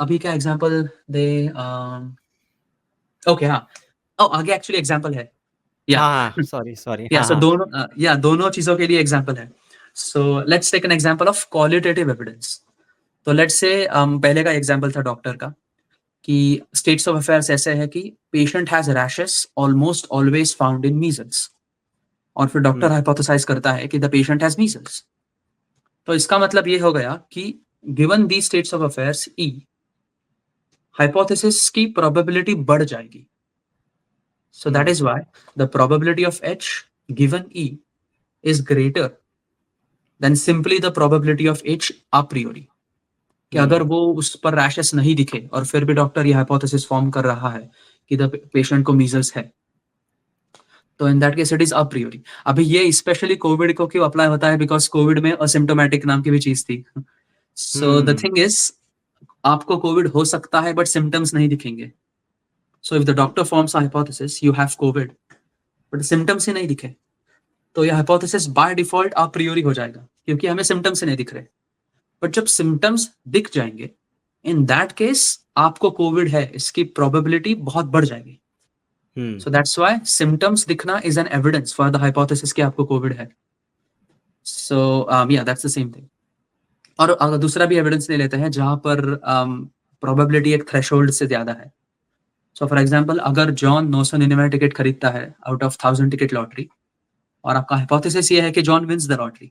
अभी क्या एग्जांपल दे? ओके, आगे एक्चुअली एग्जांपल है. सॉरी. So दोनों चीजों के लिए एग्जांपल है. So let's take an example of qualitative evidence. तो let's say पहले का एग्जांपल था डॉक्टर का, कि states of affairs ऐसे है कि patient has rashes almost always found in measles, और फिर डॉक्टर हाइपोथेसाइज करता है कि the patient has measles. तो इसका मतलब ये हो गया कि given these states of affairs E, hypothesis की probability बढ़ जाएगी. So that is why the probability of H given E is greater than simply the probability of H a priori कि अगर वो उस पर रैशेस नहीं दिखे और फिर भी डॉक्टर ये हाइपोथेसिस फॉर्म कर रहा है कि द पेशेंट को मीजल्स है, तो इन that case it is a प्रियोरी। अभी ये स्पेशली कोविड को क्यों अप्लाई होता है, बिकॉज कोविड में असिम्टोमेटिक नाम की भी चीज थी। सो द थिंग इज, आपको कोविड हो सकता है बट सिम्टम्स नहीं दिखेंगे। So if the doctor forms a hypothesis you have Covid but symptoms ही नहीं दिखे, तो ये hypothesis by default a priori हो जाएगा, क्योंकि हमें सिम्टम्स ही नहीं दिख रहे। बट जब सिम्टम्स दिख जाएंगे, इन दैट केस आपको कोविड है, इसकी प्रोबेबिलिटी बहुत बढ़ जाएगी। सो दैट्स व्हाई सिम्टम्स दिखना is an evidence for the hypothesis कि आपको कोविड है। सो या दैट्स द सेम थिंग। और अगर दूसरा भी एविडेंस ले लेते हैं जहां पर प्रोबेबिलिटी एक थ्रेशोल्ड से ज्यादा है। सो फॉर एग्जांपल, अगर जॉन 999 टिकट खरीदता है आउट ऑफ 1000 टिकट लॉटरी, और आपका हाइपोथेसिस ये है कि जॉन विंस द लॉटरी,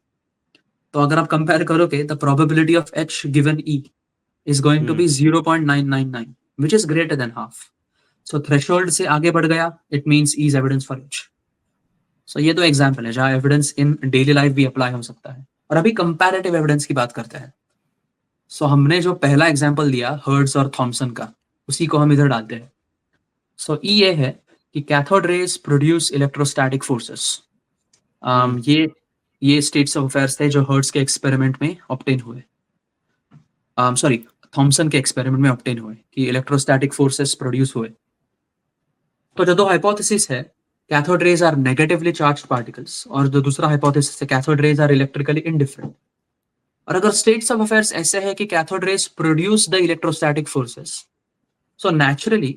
तो अगर आप कंपेयर करोगे, the probability of H given E is going to be 0.999, which is greater than half. So threshold से आगे बढ़ गया, it means E is evidence for H. So ये तो एग्जाम्पल है जहाँ एविडेंस इन डेली लाइफ भी अप्लाई हो सकता है। और अभी कंपैरेटिव एविडेंस की बात करते हैं। सो हमने जो पहला एग्जाम्पल दिया हर्ट्ज और थॉमसन का, उसी को हम इधर डालते हैं। सो ई ये है कि cathode rays produce electrostatic forces. ये स्टेट्स ऑफ अफेयर्स थे जो हर्ट्ज के एक्सपेरिमेंट में ऑब्टेन हुए, सॉरी थॉमसन के एक्सपेरिमेंट में ऑब्टेन हुए कि इलेक्ट्रोस्टैटिक फोर्सेस प्रोड्यूस हुए। तो जो दो हाइपोथेसिस है, cathode rays are negatively charged particles, और जो दूसरा हाइपोथेसिस है cathode rays are electrically indifferent. और अगर स्टेट्स ऑफ अफेयर्स ऐसे है कि cathode rays produce the electrostatic forces, so naturally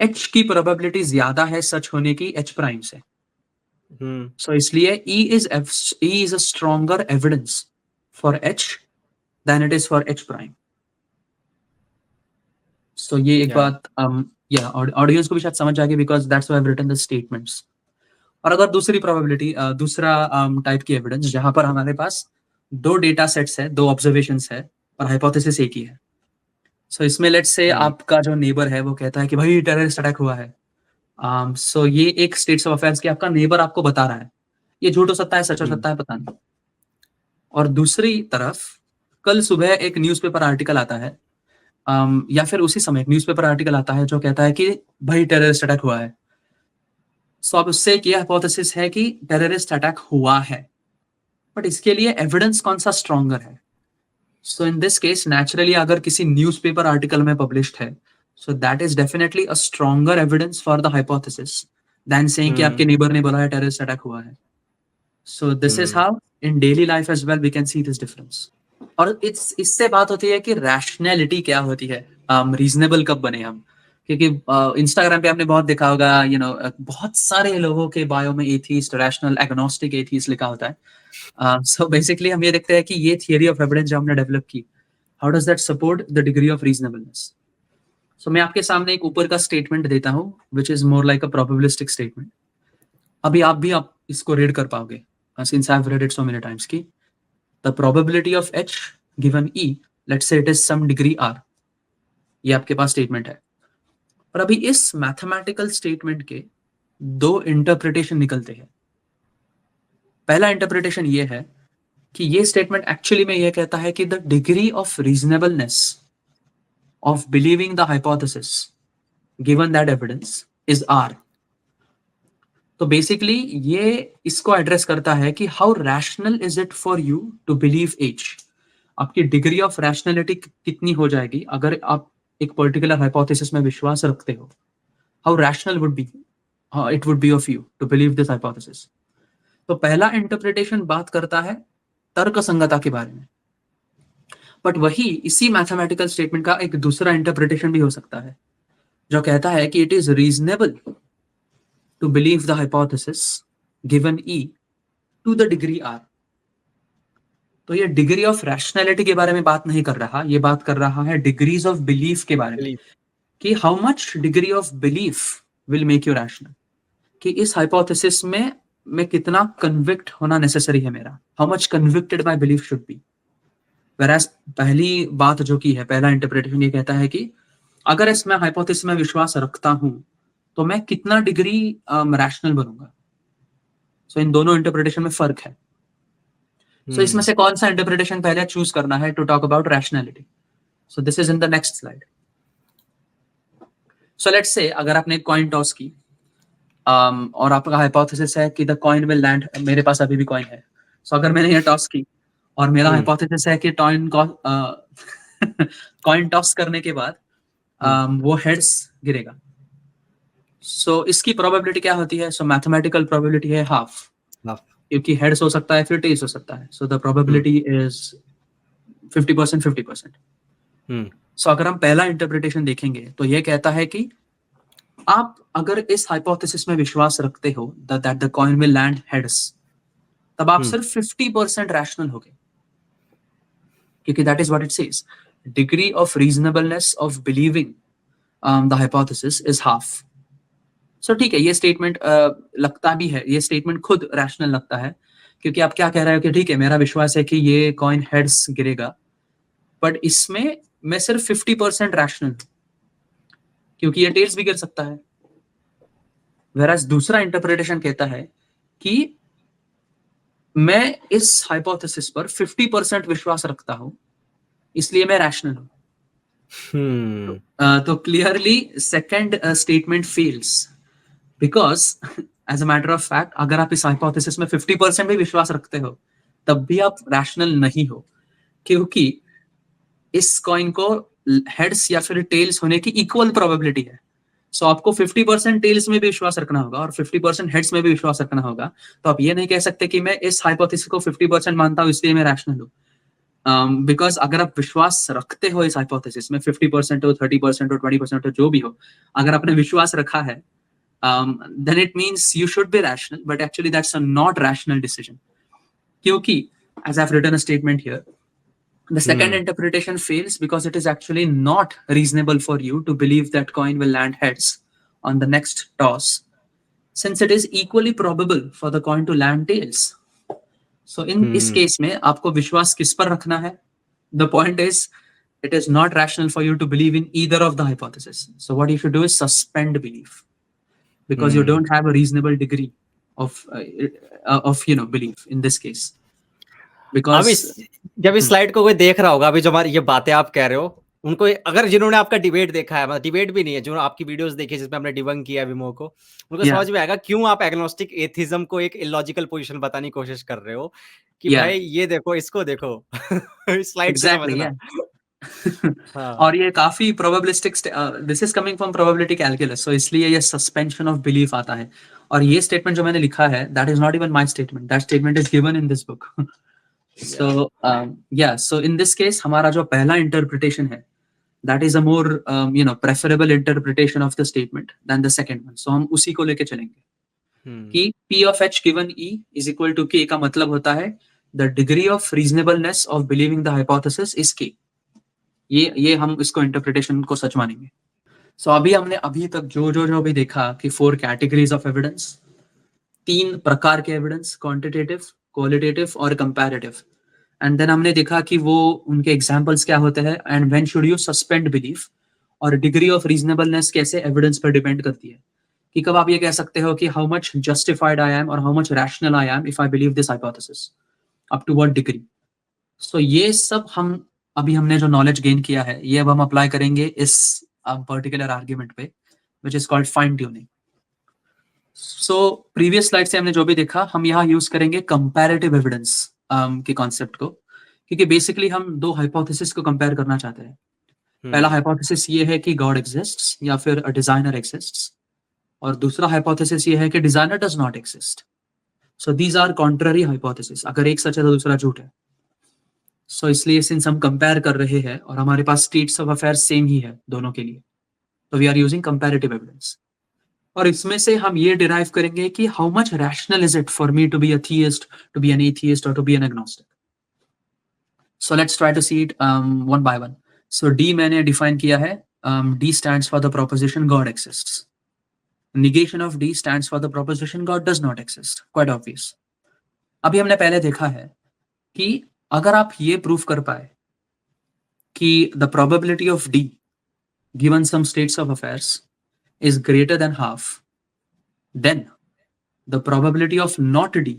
H की प्रोबेबिलिटी ज्यादा है सच होने की एच प्राइम से। सो इसलिए E is a stronger evidence for H than it is for H prime. So ये एक बात ऑडियंस को भी शायद समझ जाएगी, because that's why I have written the statements. और अगर दूसरी प्रोबेबिलिटी, दूसरा टाइप की एविडेंस जहां पर हमारे पास दो डेटा सेट्स है, दो ऑब्जर्वेशंस है, और हाइपोथेसिस एक ही है। सो इसमें लेट्स से आपका जो नेबर है वो कहता है कि भाई टेररिस्ट अटैक हुआ है। सो ये एक स्टेट्स ऑफ अफेयर्स की आपका नेबर आपको बता रहा है, ये झूठ हो सकता है, सच हो सकता है, पता नहीं। और दूसरी तरफ कल सुबह एक न्यूज़पेपर आर्टिकल आता है, या फिर उसी समय न्यूज़पेपर आर्टिकल आता है जो कहता है कि भाई टेररिस्ट अटैक हुआ है। सो अब उससे यह हाइपोथेसिस है कि टेररिस्ट अटैक हुआ है, बट इसके लिए एविडेंस कौन सा स्ट्रॉन्गर है? So in this case naturally अगर किसी न्यूज़पेपर आर्टिकल में पब्लिश्ड है, so that is definitely a stronger evidence for the hypothesis than saying कि आपके नेबर ने बोला है टेररिस्ट अटैक हुआ है। So this is how in daily life as well we can see this difference. और इससे बात होती है कि रैशनैलिटी क्या होती है, रीजनेबल कब बने हम। क्योंकि इंस्टाग्राम पे आपने बहुत देखा होगा, बहुत सारे लोगों के बायो में एथीस्ट, रैशनल, एग्नोस्टिक, एथीस्ट लिखा होता है। सो बेसिकली हम ये देखते हैं कि ये थियरी ऑफ एविडेंस जो हमने डेवलप की, how does that support the degree of reasonableness. So मैं आपके सामने एक ऊपर का स्टेटमेंट देता हूँ which is more like a probabilistic statement. अभी आप इसको रीड कर पाओगे, since I have read it so many times की the probability of H given E, let's say it is some degree R, ये आपके पास स्टेटमेंट है। और अभी इस मैथमेटिकल स्टेटमेंट के दो इंटरप्रिटेशन निकलते हैं। पहला इंटरप्रिटेशन ये है कि ये स्टेटमेंट एक्चुअली में ये कहता है कि the degree of reasonableness of believing the hypothesis given that evidence is R। तो बेसिकली ये इसको एड्रेस करता है कि how rational is it for you to believe H। आपकी डिग्री ऑफ रैशनैलिटी कितनी हो जाएगी अगर आप एक पर्टिकुलर हाइपोथेसिस में विश्वास रखते हो। How rational would be it would be of you to believe this hypothesis. तो पहला इंटरप्रिटेशन बात करता है तर्क संगता के बारे में, बट वही इसी मैथमेटिकल स्टेटमेंट का एक दूसरा इंटरप्रिटेशन भी हो सकता है जो कहता है कि it is reasonable to believe the hypothesis given E to the degree R। तो ये डिग्री ऑफ रैशनैलिटी के बारे में बात नहीं कर रहा, ये बात कर रहा है डिग्रीज ऑफ बिलीफ के बारे में, कि how much degree of belief will make you rational, कि इस हाइपोथेसिस में मैं कितना कन्विक्ट होना नेसेसरी है मेरा, how much convicted my belief should be. वेराज पहली बात जो की है, पहला इंटरप्रिटेशन ये कहता है कि अगर इसमें हाइपोथेसिस में विश्वास रखता हूं तो मैं कितना डिग्री रैशनल बनूंगा। सो इन दोनों इंटरप्रिटेशन में फर्क है। सो इसमें से कौन सा इंटरप्रिटेशन पहले चूज करना है to talk about rationality? So this is in the next slide. So let's say अगर आपने एक कॉइन टॉस की और आपका हाइपोथेसिस है कि द कॉइन विल लैंड, मेरे पास अभी भी कॉइन है, सो अगर मैंने ये टॉस की और मेरा हाइपोथेसिस है कि कॉइन टॉस करने के बाद वो हेड्स गिरेगा, सो इसकी प्रोबेबिलिटी क्या होती है? सो मैथमेटिकल प्रोबेबिलिटी है हाफ, क्योंकि हेड्स हो सकता है फिर टेल्स हो सकता है, सो द प्रोबेबिलिटी इज 50% 50%। सो अगर हम पहला इंटरप्रिटेशन देखेंगे तो ये कहता है कि आप अगर इस हाइपोथेसिस में विश्वास रखते हो that the coin will land heads, तब आप सिर्फ 50% रैशनल होगे, क्योंकि that is what it says, degree of reasonableness of believing the hypothesis is half. So ठीक है, ये स्टेटमेंट लगता भी है, ये स्टेटमेंट खुद रैशनल लगता है, क्योंकि आप क्या कह रहे हो कि ठीक है मेरा विश्वास है कि ये कॉइन हेड्स गिरेगा, बट इसमें मैं सिर्फ 50% रैशनल हूं, क्योंकि ये टेल्स भी गिर सकता है। वेराज दूसरा इंटरप्रिटेशन कहता है कि मैं इस हाइपोथेसिस पर 50% विश्वास रखता हूं, इसलिए मैं रैशनल हूं। तो clearly second statement fails, because as a matter of fact अगर आप इस हाइपोथेसिस में 50% भी विश्वास रखते हो तब भी आप रैशनल नहीं हो, क्योंकि इस कॉइन को हेड्स या फिर टेल्स होने की इक्वल प्रोबेबिलिटी है। सो आपको 50% टेल्स में भी विश्वास रखना होगा और 50% हेड्स में भी विश्वास रखना होगा। तो आप ये नहीं कह सकते कि मैं इस हाइपोथेसिस को 50% मानता हूं इसलिए मैं रैशनल हूं, बिकॉज अगर आप विश्वास रखते हो इस हाइपोथेसिस में 50% हो, 30% हो, 20% हो, जो भी हो, अगर आपने विश्वास रखा है, then it means you should be rational, but actually that's a not rational decision, क्योंकि as I've written a statement here, the second interpretation fails because it is actually not reasonable for you to believe that coin will land heads on the next toss, since it is equally probable for the coin to land tails. So in इस केस में आपको विश्वास किस पर रखना है? The point is, it is not rational for you to believe in either of the hypotheses. So what you should do is suspend belief, because you don't have a reasonable degree of belief in this case. Because जब इस स्लाइड को कोई देख रहा होगा, अभी जो हमारी ये बातें आप कह रहे हो, उनको अगर जिन्होंने आपका डिबेट देखा है, मतलब डिबेट भी नहीं है, जो आपकी वीडियोस देखी जिसमें हमने डिबंक किया विमो को, उनको समझ में आएगा क्यों आप एग्नोस्टिक एथिज्म को एक इलॉजिकल पोजीशन बताने की कोशिश कर रहे हो कि भाई ये देखो, इसको देखो स्लाइड से समझना। और ये काफी probabilistic, this is coming from probability calculus, so इसलिए ये सस्पेंशन ऑफ बिलीफ आता है। और ये स्टेटमेंट जो मैंने लिखा है, that is not even my statement, that statement is given in this book. So in this case हमारा जो पहला इंटरप्रिटेशन है, that is a more preferable interpretation of the statement than the second one. So हम उसी को लेके चलेंगे कि P of H given E is equal to K का मतलब होता है the degree of reasonableness of believing the hypothesis is K। ये हम इसको इंटरप्रिटेशन को सच मानेंगे। सो अभी हमने अभी तक जो भी देखा कि 4 कैटेगरीज ऑफ एविडेंस, 3 प्रकार के एविडेंस, क्वांटिटेटिव, क्वालिटेटिव और कंपैरेटिव, एंड देन हमने देखा कि वो उनके एग्जांपल्स क्या होते हैं and when should you suspend belief, और डिग्री ऑफ रीजनेबलनेस कैसे एविडेंस पर डिपेंड करती है, कि कब आप ये कह सकते हो कि how much justified I am और how much rational I am if I believe this hypothesis, up to what degree. So ये सब हमने जो नॉलेज गेन किया है, ये अब हम अप्लाई करेंगे इस पर्टिकुलर आर्ग्यूमेंट पे, which is called fine tuning. So previous slide से हमने जो भी देखा, हम यहाँ यूज करेंगे कंपैरेटिव एविडेंस के कॉन्सेप्ट को, क्योंकि बेसिकली हम 2 हाइपोथेसिस को कंपेयर करना चाहते हैं। पहला हाइपोथेसिस ये है कि गॉड एग्जिस्ट्स या फिर अ डिजाइनर एग्जिस्ट्स, और दूसरा हाइपोथेसिस ये है कि designer does not exist. So these are contrary hypothesis, अगर एक सच है तो दूसरा झूठ है। सो इसलिए सिंस हम कंपेयर कर रहे हैं और हमारे पास स्टेट्स ऑफ अफेयर्स सेम ही है दोनों के लिए, तो we are using comparative evidence. और इसमें से हम ये डिराइव करेंगे कि how much rational is it for me to be a theist, to be an atheist और to be an agnostic. So let's try to see it one by one. So D मैंने डिफाइन किया है, D stands for the proposition God exists. negation of D stands for the proposition God does not exist, quite obvious। अभी हमने पहले देखा है कि अगर आप ये प्रूफ कर पाए कि the probability of D given some states of affairs is greater than half, then the probability of not D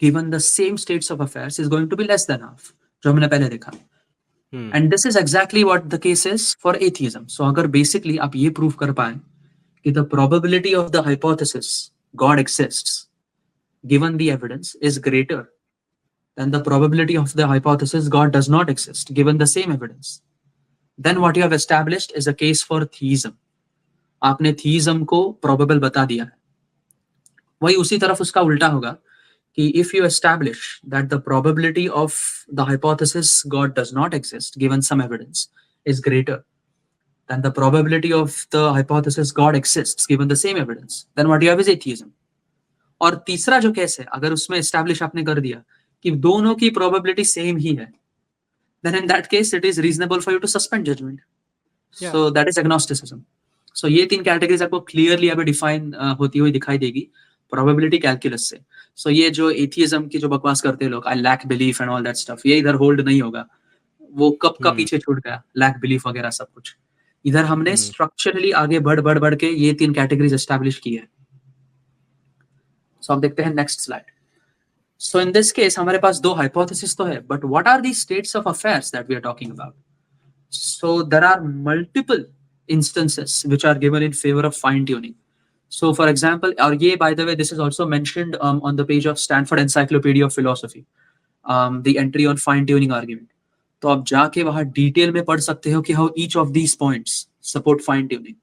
given the same states of affairs is going to be less than half, जो हमने पहले देखा। And this is exactly what the case is for atheism. So अगर बेसिकली आप ये प्रूव कर पाए कि the probability of the hypothesis God exists given the evidence is greater than the probability of the hypothesis God does not exist given the same evidence, then what you have established is a case for theism. आपने theism को probable बता दिया है. वही उसी तरफ उसका उल्टा होगा कि if you establish that the probability of the hypothesis God does not exist given some evidence is greater than the probability of the hypothesis God exists given the same evidence, then what you have is atheism. और तीसरा जो केस है, अगर उसमें एस्टैब्लिश आपने कर दिया कि दोनों की प्रोबेबिलिटी सेम ही है, then in that case it is reasonable for you to suspend judgment. So that is agnosticism. So ये तीन कैटेगरीज आपको क्लियरली अभी डिफाइन होती हुई दिखाई देगी प्रोबेबिलिटी कैलकुलस से. सो ये जो एथिज्म की जो बकवास करते हैं लोग, I lack belief and all that stuff, ये इधर होल्ड नहीं होगा. वो कब का पीछे छूट गया, लैक बिलीफ वगैरह सब कुछ. इधर हमने स्ट्रक्चरली आगे बढ़ के ये तीन कैटेगरीज एस्टैब्लिश की है. सो अब देखते हैं next slide. So in this case हमारे पास दो हाइपोथेसिस तो है, but what are the states of affairs that we are talking about? So there are multiple instances which are given in favor of fine tuning. So for example, or ye, by the way, this is also mentioned on the page of Stanford Encyclopedia of Philosophy, the entry on fine tuning argument. तो आप जाके वहां डिटेल में पढ़ सकते हो कि how each of these points support fine tuning.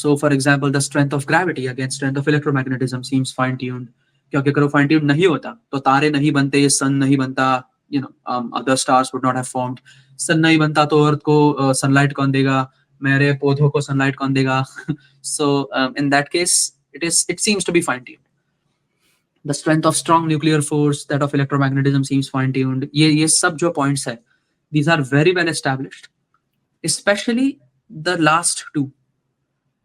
So for example, the strength of gravity against strength of electromagnetism seems fine tuned. क्योंकि अगर वो fine tuned नहीं होता तो तारे नहीं बनते, सन नहीं बनता, other stars would not have formed. सन नहीं बनता तो अर्थ को सनलाइट कौन देगा, मेरे पौधों को सनलाइट कौन देगा? So in that case it seems to be fine tuned. The strength of strong nuclear force, that of electromagnetism seems fine tuned. ये सब जो points है, these are very well established, especially the last two.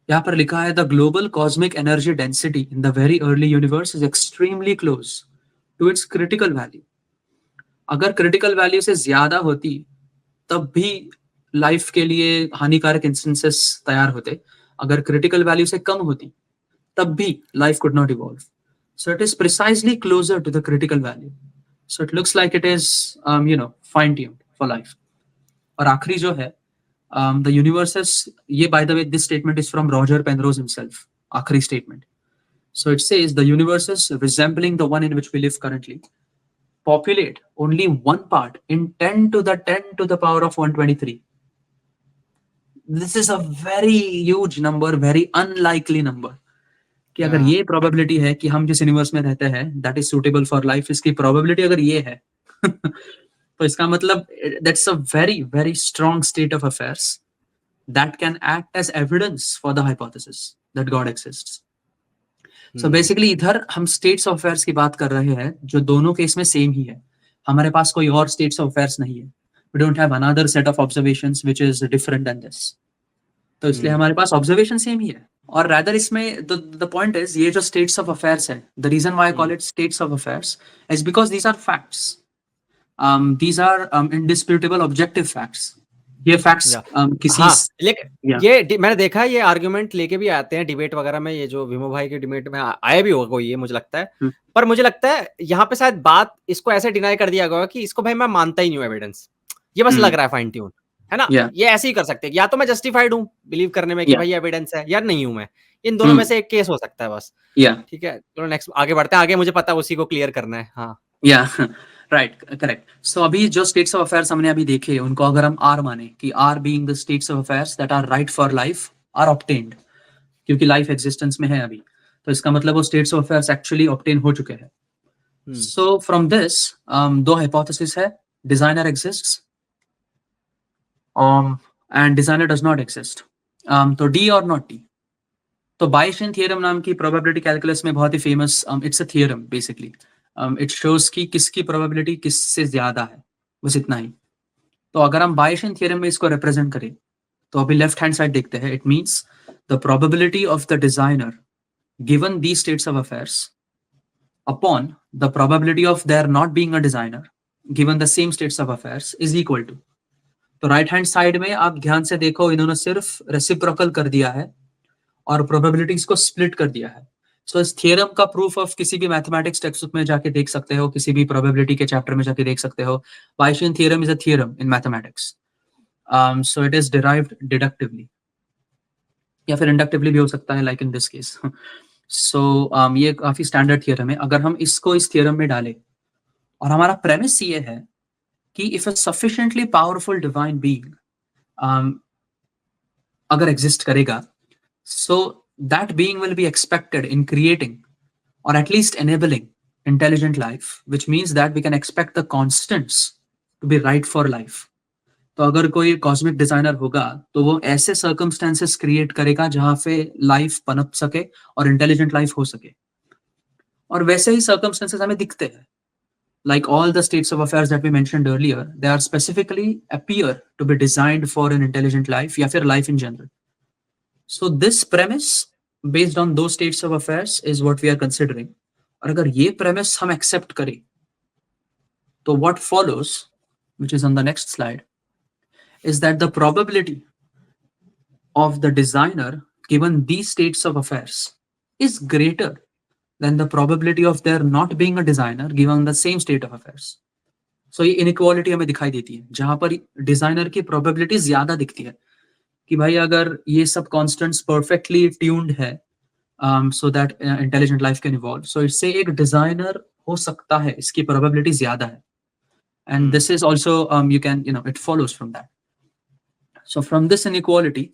यहाँ पर लिखा है the global cosmic energy density in the very early universe is extremely close to its critical value. अगर क्रिटिकल वैल्यू से ज्यादा होती तब भी लाइफ के लिए हानिकारक इंस्टेंसेस तैयार होते. अगर क्रिटिकल वैल्यू से कम होती तब भी life could not evolve. So it is precisely closer to the critical value. So it looks like it is fine tuned for life. और आखिरी जो है द यूनिवर्सेस, ये by the way this statement is from Roger Penrose himself, आखिरी statement. So it says the universes resembling the one in which we live currently populate only one part in 10 to the power of 123. This is a very huge number, very unlikely number. कि अगर ये probability है कि हम जिस यूनिवर्स में रहते हैं that is suitable for life, इसकी probability अगर ये है तो इसका मतलब that's a very very strong state of affairs that can act as evidence for the hypothesis that God exists. So basically इधर हम states of affairs की बात कर रहे हैं जो दोनों केस में सेम ही है. हमारे पास कोई और states of affairs नहीं है. We don't have another set of observations which is different than this. तो इसलिए हमारे पास observation सेम ही है. और rather इसमें the point is ये जो states of affairs है, the reason why I call it states of affairs is because these are facts. These are indisputable objective facts. ये फैक्ट्स किसी ये मैंने देखा है, ये आर्गुमेंट लेके भी आते हैं डिबेट वगैरह में. ये जो विमो भाई के डिबेट में आया भी होगा कोई, ये मुझे लगता है. पर मुझे लगता है यहाँ पे शायद बात इसको ऐसे डिनाई कर दिया गया कि इसको भाई मैं मानता ही नहीं हूँ एविडेंस, ये बस लग रहा है फाइन ट्यून, है ना. ये ऐसे ही कर सकते हैं, या तो मैं जस्टिफाइड हूँ बिलीव करने में कि भाई एविडेंस है, या नहीं हूँ मैं. इन दोनों में से एक केस हो सकता है बस. ठीक है, चलो नेक्स्ट आगे बढ़ते हैं. आगे मुझे पता है उसी को क्लियर करना है. हाँ राइट, करेक्ट. सो अभी जो स्टेट्स ऑफ अफेयर्स हमने अभी देखे, उनको अगर हम आर माने कि R being the states of affairs that are right for life are obtained, क्योंकि लाइफ एग्जिस्टेंस में है अभी, तो इसका मतलब वो स्टेट्स ऑफ अफेयर्स एक्चुअली ऑब्टेन हो चुके हैं. सो फ्रॉम दिस दो हाइपोथेसिस है, designer exists and designer does not exist. तो डी और नॉट डी. तो बायेशियन थ्योरम नाम की प्रोबेबिलिटी कैलकुलस में बहुत ही famous, it's a theorem basically. It shows कि किसकी प्रोबेबिलिटी किससे ज्यादा है, बस इतना ही. तो अगर हम बायेशियन थ्योरम में इसको रिप्रेजेंट करें तो अभी लेफ्ट हैंड साइड देखते हैं. It means the probability of the designer given these states of affairs upon the probability of there not being a designer given the same states of affairs is equal to. तो राइट हैंड साइड में आप ध्यान से देखो, इन्होंने सिर्फ रेसिप्रोकल कर दिया है और प्रोबेबिलिटीज को स्प्लिट कर दिया है. सो इस थियरम का प्रूफ ऑफ किसी भी मैथमेटिक्स टेक्स्ट बुक में जाके देख सकते हो, किसी भी प्रोबेबिलिटी के चैप्टर में जाके देख सकते हो. Bayesian theorem is a theorem in mathematics. So it is derived deductively या फिर इंडक्टिवली भी हो सकता है, लाइक इन दिस केस. सो ये काफी स्टैंडर्ड थियरम है. अगर हम इसको इस थियरम में डालें और हमारा प्रेमिस ये है कि if a sufficiently powerful divine being अगर एग्जिस्ट करेगा, so that being will be expected in creating or at least enabling intelligent life, which means that we can expect the constants to be right for life. तो अगर कोई कॉस्मिक डिजाइनर होगा तो वो ऐसे सर्कमस्टेंसेस क्रिएट करेगा जहां पे लाइफ पनप सके और इंटेलिजेंट लाइफ हो सके. और वैसे ही सर्कमस्टेंसेस हमें दिखते हैं. Like all the states of affairs that we mentioned earlier, they are specifically appear to be designed for an intelligent life या फिर life in general. So this premise based on those states of affairs is what we are considering. और अगर ये premise हम accept करें, तो what follows, which is on the next slide, is that the probability of the designer given these states of affairs is greater than the probability of there not being a designer given the same state of affairs. So ये inequality हमें दिखाई देती है, जहां पर डिजाइनर की प्रोबेबिलिटी ज्यादा दिखती है कि भाई अगर ये सब कॉन्स्टेंट्स परफेक्टली ट्यून्ड है so that intelligent life can evolve, so इससे एक डिजाइनर हो सकता है, इसकी प्रोबेबिलिटी ज्यादा है. And this is also you can it follows from that. So from this inequality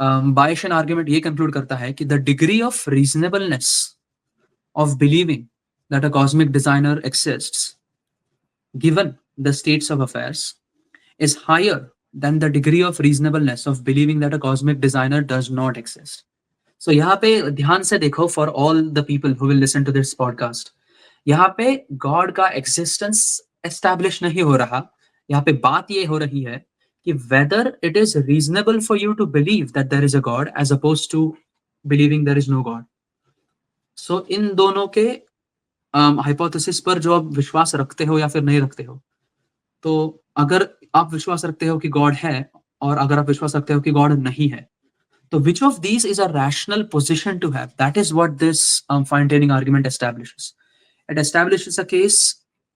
Bayesian argument ये कंक्लूड करता है कि the degree of reasonableness of believing that a cosmic designer exists given the states of affairs is higher than the degree of reasonableness of believing that a cosmic designer does not exist. So यहाँ पे ध्यान से देखो, for all the people who will listen to this podcast, यहाँ पे God का existence establish नहीं हो रहा. यहाँ पे बात ये हो रही है कि whether it is reasonable for you to believe that there is a God as opposed to believing there is no God. So इन दोनों के हाइपोथेसिस पर जो आप विश्वास रखते हो या फिर नहीं रखते हो, तो अगर आप विश्वास रखते हो कि गॉड है और अगर आप विश्वास रखते हो कि गॉड नहीं है, तो which of these is a rational position to have? That is what this fine-tuning argument establishes. It establishes a case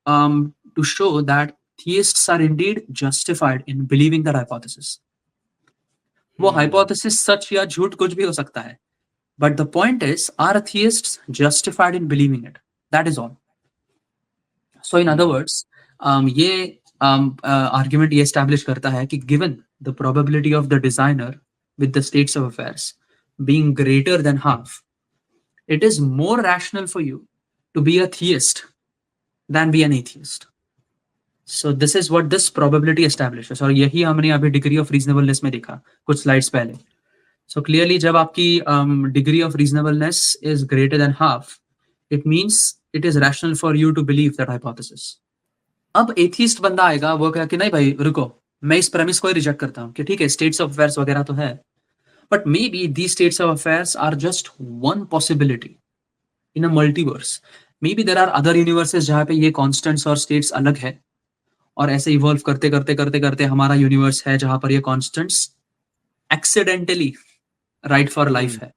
to show that theists are indeed justified in believing that hypothesis. वो hypothesis सच या झूठ कुछ भी हो सकता है, but the point is, are theists justified in believing it? That is all. So in other words, ये argument ये establish करता है कि given the probability of the designer with the states of affairs being greater than half, it is more rational for you to be a theist than be an atheist. So this is what this probability establishes. और यही हमने अभी degree of reasonableness में देखा कुछ slides पहले. So clearly जब आपकी degree of reasonableness is greater than half, it means it is rational for you to believe that hypothesis. अब एथिस्ट बंदा आएगा, वो कहेगा कि नहीं भाई रुको, मैं इस प्रेमिस को ही रिजेक्ट करता हूँ कि ठीक है स्टेट्स ऑफ अफेयर्स वगैरह तो है, but maybe these states of affairs are just one possibility in a multiverse. Maybe there are other universes जहाँ पे ये कॉन्स्टेंट्स और स्टेट्स अलग है, और ऐसे इवॉल्व करते करते करते करते हमारा यूनिवर्स है जहाँ पर ये constants accidentally right for life है.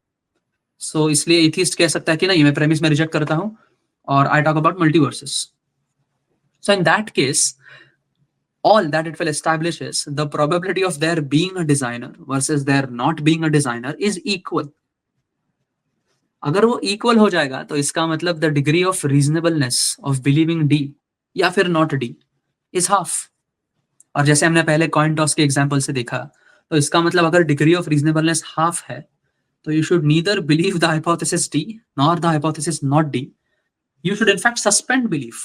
सो इसलिए एथिस्ट कह सकता है कि नहीं, मैं प्रेमिस में रिजेक्ट करता हूँ और I talk about multiverses. So in that case, all that it will establish is the probability of there being a designer versus there not being a designer is equal. अगर वो equal हो जाएगा तो इसका मतलब the degree of reasonableness of believing D या फिर not D is half. और जैसे हमने पहले coin toss के example से देखा, तो इसका मतलब अगर degree of reasonableness half है, तो you should neither believe the hypothesis D nor the hypothesis not D. You should in fact suspend belief.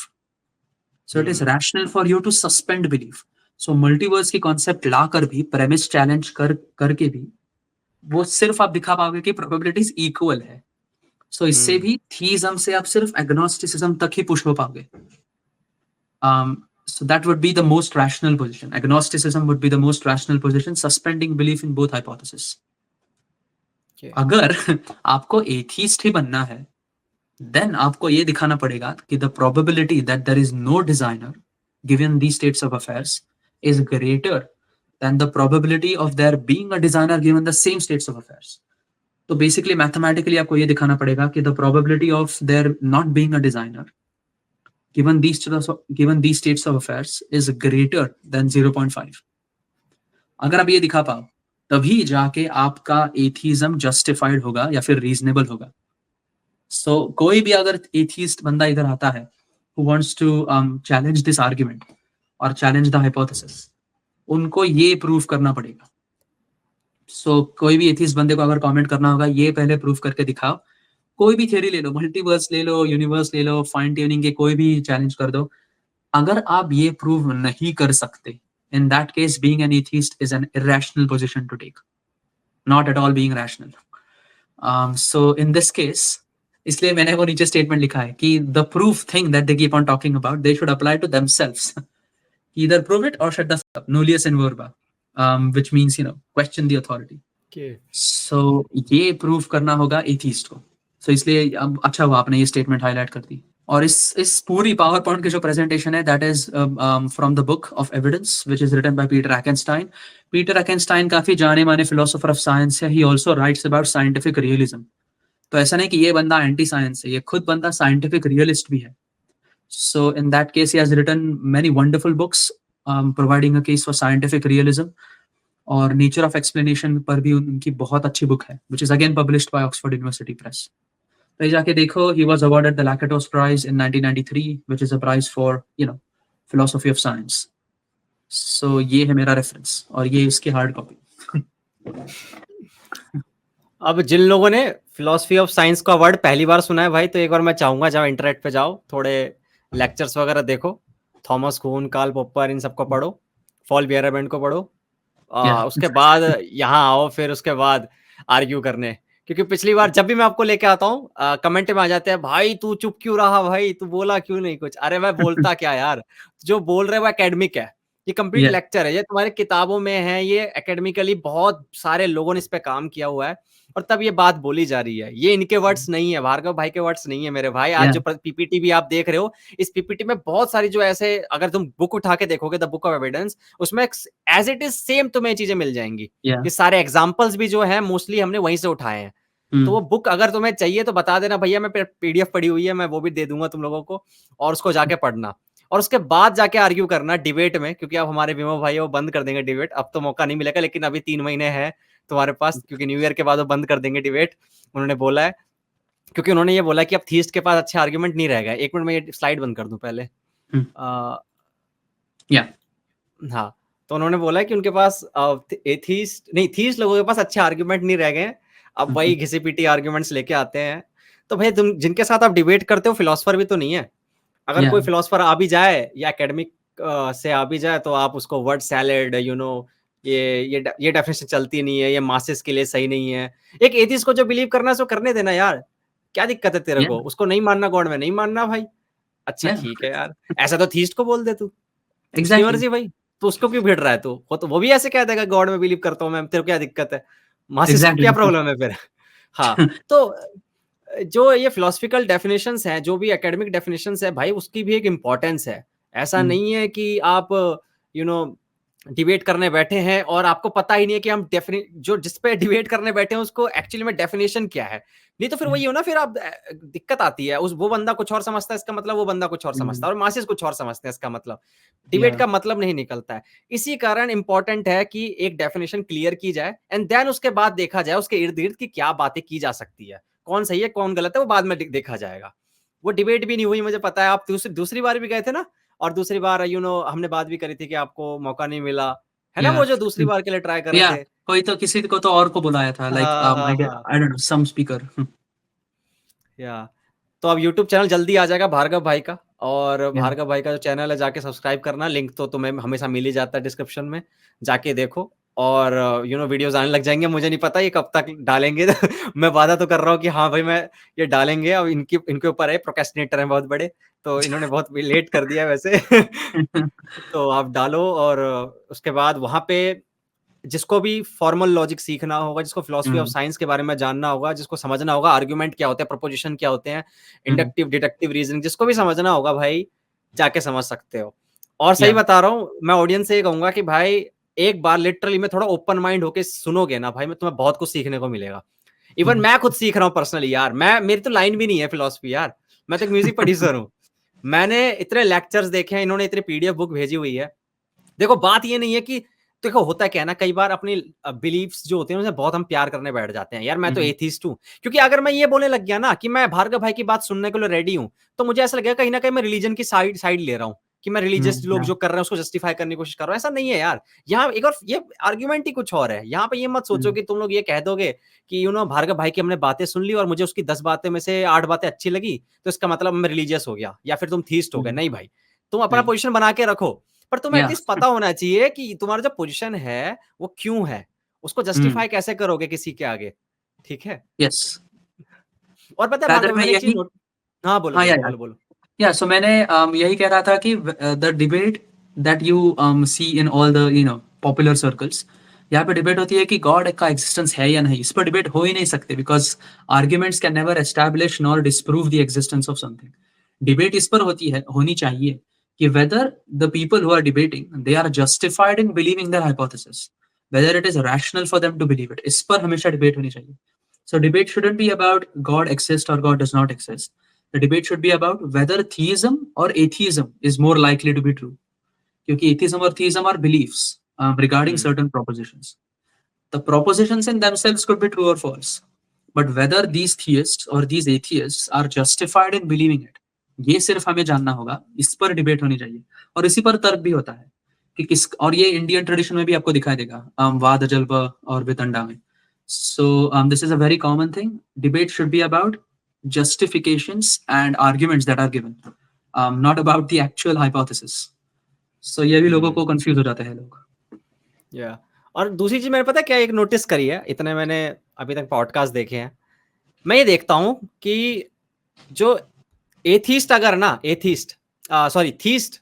So it is rational for you to suspend belief. So multiverse की concept ला कर भी, premise challenge करके भी, वो सिर्फ आप दिखा पाओगे कि probabilities equal है. So इससे भी theism से आप सिर्फ agnosticism तक ही push हो पाओगे. So that would be the most rational position. Agnosticism would be the most rational position, suspending belief in both hypotheses. अगर आपको atheist ही बनना है, then आपको ये दिखाना पड़ेगा कि the probability that there is no designer given these states of affairs is greater than the probability of there being a designer given the same states of affairs. तो बेसिकली मैथमेटिकली आपको ये दिखाना पड़ेगा कि the probability of there not being a designer given these states of affairs is greater than 0.5. अगर आप ये दिखा पाओ तभी जाके आपका एथीज्म जस्टिफाइड होगा या फिर रीजनेबल होगा. सो कोई भी अगर एथीस्ट बंदा इधर आता है who wants to challenge this argument or challenge the hypothesis, उनको ये प्रूव करना पड़ेगा. कोई भी एथीस्ट बंदे को अगर कमेंट करना होगा, ये पहले प्रूव करके दिखाओ. कोई भी थ्योरी ले लो, मल्टीवर्स ले लो, यूनिवर्स ले लो, फाइन ट्यूनिंग के कोई भी चैलेंज कर दो. अगर आप ये प्रूव नहीं कर सकते, in that case being an atheist is an irrational position to take, not at all being rational. So in this case, इसलिए मैंने वो नीचे स्टेटमेंट लिखा है कि the proof thing that they keep on talking about, they should apply to themselves. Either prove it or shut the fuck up, nullius in verba, which means question the authority. So ये प्रूव करना होगा एथीस्ट को. So इसलिए अब अच्छा हुआ आपने ये स्टेटमेंट हाईलाइट कर दी. और इस पूरी पावर पॉइंट की जो प्रेजेंटेशन है that is from the book of evidence which is written by Peter Achinstein. Peter Achinstein काफी जाने माने फिलोसोफर ऑफ साइंस है. He also writes about scientific realism. तो ऐसा नहीं कि ये बंदा एंटी साइंस है, ये खुद बंदा साइंटिफिक रियलिस्ट भी है. So in that case he has written many wonderful books providing a case for scientific realism. और नेचर ऑफ एक्सप्लेनेशन पर भी उनकी बहुत अच्छी बुक है which is again published by Oxford University Press. तो जाके देखो, he was awarded the Lakatos Prize in 1993, which is a prize for philosophy of science. So ये है मेरा रेफरेंस और ये इसकी हार्ड कॉपी. अब जिन लोगों ने फिलोसफी ऑफ साइंस का वर्ड पहली बार सुना है भाई, तो एक बार मैं चाहूंगा जब इंटरनेट पे जाओ, थोड़े लेक्चर्स वगैरह देखो, थॉमस कून, कार्ल पॉपर, इन सबको पढ़ो, फॉल बियरबैंड को पढ़ो. उसके बाद यहाँ आओ, फिर उसके बाद आर्ग्यू करने. क्योंकि पिछली बार जब भी मैं आपको लेके आता हूँ, कमेंट में आ जाते हैं, भाई तू चुप क्यों रहा, भाई तू बोला क्यों नहीं कुछ. अरे मैं बोलता क्या यार, जो बोल रहे हैं वो एकेडमिक है, ये कंप्लीट लेक्चर है, ये तुम्हारे किताबों में है, ये एकेडमिकली बहुत सारे लोगों ने इस पे काम किया हुआ है और तब ये बात बोली जा रही है. ये इनके वर्ड्स नहीं है, भार्गव भाई के वर्ड्स नहीं है मेरे भाई. आज जो पीपीटी भी आप देख रहे हो, इस पीपीटी में बहुत सारी जो ऐसे, अगर तुम बुक उठा के देखोगे, द बुक ऑफ एविडेंस, उसमें एज इट इज सेम तुम्हें चीजें मिल जाएंगी. ये सारे एग्जांपल्स भी जो है मोस्टली हमने वहीं से उठाए हैं. तो वो बुक अगर तुम्हें चाहिए तो बता देना भैया, मैं पीडीएफ पड़ी हुई है, मैं वो भी दे दूंगा तुम लोगों को, और उसको जाके पढ़ना और उसके बाद जाके आर्ग्यू करना डिबेट में. क्योंकि अब हमारे विमो भाई वो बंद कर देंगे डिबेट, अब तो मौका नहीं मिलेगा, लेकिन अभी 3 महीने है तुम्हारे पास, क्योंकि न्यू ईयर के बाद वो बंद कर देंगे डिबेट, उन्होंने बोला है. क्योंकि उन्होंने ये बोला कि अब थीस्ट के पास अच्छे आर्ग्यूमेंट नहीं रहेगा. एक मिनट में ये स्लाइड बंद कर दूं पहले. हाँ, तो उन्होंने बोला कि उनके पास थीस्ट लोगों के पास अच्छे आर्ग्यूमेंट नहीं रह गए, अब वही घिसी पीटी आर्ग्यूमेंट्स लेके आते हैं. तो भाई तुम जिनके साथ आप डिबेट करते हो फिलोसफर भी तो नहीं है. अगर कोई फिलोसफर आ भी जाए या एकेडमिक से आ भी जाए, तो आप उसको वर्ड सैलेड, ये डेफिनेशन चलती नहीं है, ये मासेस के लिए सही नहीं है. एक एथिस्ट को जो बिलीव करना है उसको करने देना यार, क्या दिक्कत है तेरे को. उसको नहीं मानना गॉड में, नहीं मानना भाई, अच्छा ठीक है यार. ऐसा तो थीस्ट को बोल दे तू, मर्जी भाई, तो उसको क्यों भिड़ रहा है तू. तो वो भी ऐसे कह देगा गॉड में बिलीव करता हूँ मैं, तेरे को क्या दिक्कत है, मासेस को क्या प्रॉब्लम है फिर. हाँ, तो जो ये फिलोसफिकल डेफिनेशंस हैं, जो भी एकेडमिक डेफिनेशंस है भाई, उसकी भी एक इम्पोर्टेंस है. ऐसा नहीं है कि आप डिबेट करने बैठे हैं और आपको पता ही नहीं है कि हम जो जिस पे डिबेट करने बैठे हैं उसको एक्चुअली में डेफिनेशन क्या है. नहीं तो फिर वही हो ना, फिर आप दिक्कत आती है. वो बंदा कुछ और समझता है इसका मतलब, वो बंदा कुछ और समझता है, और मासेस कुछ और समझते हैं इसका मतलब. डिबेट का मतलब नहीं निकलता है. इसी कारण इंपॉर्टेंट है कि एक डेफिनेशन क्लियर की जाए एंड देन उसके बाद देखा जाए उसके इर्द गिर्द की क्या बातें की जा सकती है, कौन सही है कौन गलत है, वो बाद में देखा जाएगा. वो डिबेट भी नहीं हुई, मुझे पता है. आप दूसरी बार भी गए थे ना, और दूसरी बार हमने बात भी करी थी कि आपको मौका नहीं मिला है ना, वो जो दूसरी बार के लिए ट्राई कर रहे थे. कोई तो किसी को तो और को बुलाया था, like I don't know, some speaker. तो अब YouTube चैनल जल्दी आ जाएगा भार्गव भाई का, और भार्गव भाई का जो चैनल है जाके सब्सक्राइब करना. लिंक तो तुम्हें हमेशा मिल ही जाता है डिस्क्रिप्शन में, जाके देखो. और वीडियोस आने लग जाएंगे. मुझे नहीं पता ये कब तक डालेंगे. मैं वादा तो कर रहा हूँ कि हाँ भाई मैं ये डालेंगे. अब इनके ऊपर है, प्रोक्रेस्टिनेटर हैं बहुत बड़े, तो इन्होंने बहुत लेट कर दिया वैसे. तो आप डालो, और उसके बाद वहां पे जिसको भी फॉर्मल लॉजिक सीखना होगा, जिसको फिलोसफी ऑफ साइंस के बारे में जानना होगा, जिसको समझना होगा आर्गुमेंट क्या होते हैं, प्रोपोजिशन क्या होते हैं, इंडक्टिव डिडक्टिव रीजनिंग, जिसको भी समझना होगा भाई जाके समझ सकते हो. और सही बता रहा हूँ, मैं ऑडियंस से ये कहूंगा कि भाई एक बार लिटरली में थोड़ा ओपन माइंड होके सुनोगे ना भाई, मैं तुम्हें बहुत कुछ सीखने को मिलेगा. इवन मैं खुद सीख रहा हूँ पर्सनली यार, मेरी तो लाइन भी नहीं है फिलोसफी यार, मैं तो एक म्यूजिक प्रोड्यूसर हूँ। मैंने इतने लेक्चर्स देखे हैं, इन्होंने इतनी पीडीएफ बुक भेजी हुई है। देखो बात ये नहीं है कि, देखो होता क्या है ना, कई बार अपनी बिलीफ्स जो होते हैं उनसे बहुत हम प्यार करने बैठ जाते हैं, यार मैं तो एथिस्ट हूँ, क्योंकि अगर मैं ये बोलने लग गया ना कि मैं भार्गव भाई की बात सुनने के लिए रेडी हूँ, तो मुझे ऐसा लगेगा कहीं ना कहीं मैं रिलीजन की साइड ले रहा हूँ, कि मैं रिलीजियस लोग जो कर रहे हैं उसको जस्टिफाई करने की कोशिश कर रहा हूँ। ऐसा नहीं है यार, यहाँ एक और ये आर्ग्यूमेंट ही कुछ और है। यहाँ पे ये मत सोचो कि तुम लोग ये कह दोगे कि भार्गव भाई की हमने बातें सुन ली और मुझे उसकी 10 बातें में से 8 बातें अच्छी लगी, तो इसका मतलब मैं रिलीजियस हो गया या फिर तुम थीस्ट हो गए। नहीं भाई, तुम अपना नहीं, पोजीशन बना के रखो, पर तुम्हें या एटलीस्ट पता होना चाहिए कि तुम्हारा जो पोजीशन है वो क्यों है, उसको जस्टिफाई कैसे करोगे किसी के आगे, ठीक है? यस। और पता है रादर भार्गव, मैं मैंने एक चीज यही, नोट, हाँ बोलो हाँ बोलो यार, बोलो बोलो। या सो मैंने यही कह रहा था कि the debate that you see in all the popular circles, यहाँ पे डिबेट होती है कि गॉड का एग्जिस्टेंस है या नहीं। इस पर डिबेट हो ही नहीं सकते, because arguments can never establish nor disprove the existence of something. Debate इस पर होती है, होनी चाहिए कि whether the people who are debating they are justified in believing their hypothesis, whether it is rational for them to believe it. इस पर हमेशा डिबेट होनी चाहिए। So debate shouldn't be about God exists or God does not exist. The debate should be about whether theism or atheism is more likely to be true. Because atheism or theism are beliefs regarding certain propositions. The propositions in themselves could be true or false. But whether these theists or these atheists are justified in believing it, ये सिर्फ हमें जानना होगा। इस पर डिबेट होनी चाहिए, और इसी पर तर्क भी होता है कि किस, और ये इंडियन ट्रेडिशन में भी आपको दिखाई देगा, वाद जल्प और वितंडा में। So this is a very common thing. Debate should be about justifications and arguments that are given, not about the actual hypothesis. So ये भी लोगों को कंफ्यूज हो जाते हैं लोग। या और दूसरी चीज मैंने पता है क्या एक नोटिस करी है, इतने मैंने अभी तक पॉडकास्ट देखे हैं, मैं ये देखता हूँ कि जो एथीस्ट, अगर ना एथीस्ट, सॉरी थीस्ट,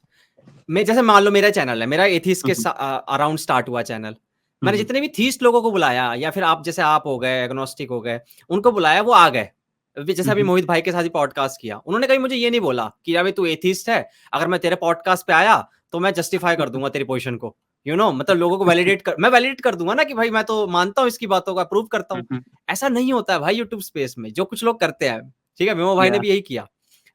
मैं जैसे मान लो मेरा चैनल है, मेरा एथीस्ट के अराउंड स्टार्ट हुआ चैनल, मैंने जितने भी थीस्ट लोगों को बुलाया, या फिर आप जैसे आप हो गए, एग्नोस्टिक हो गए, उनको बुलाया, वो आ गए। जैसे अभी मोहित भाई के साथ ही पॉडकास्ट किया, उन्होंने कभी मुझे ये नहीं बोला कि यार तू एथीस्ट है, अगर मैं तेरे पॉडकास्ट पे आया तो मैं जस्टिफाई कर दूंगा तेरी पोजीशन को, मतलब लोगों को मैं वैलिडेट कर दूंगा ना कि भाई मैं तो मानता हूँ इसकी बातों का, प्रूव करता हूँ। ऐसा नहीं होता है भाई यूट्यूब स्पेस में, जो कुछ लोग करते हैं, ठीक है, विमो भाई ने Yeah. भी यही किया।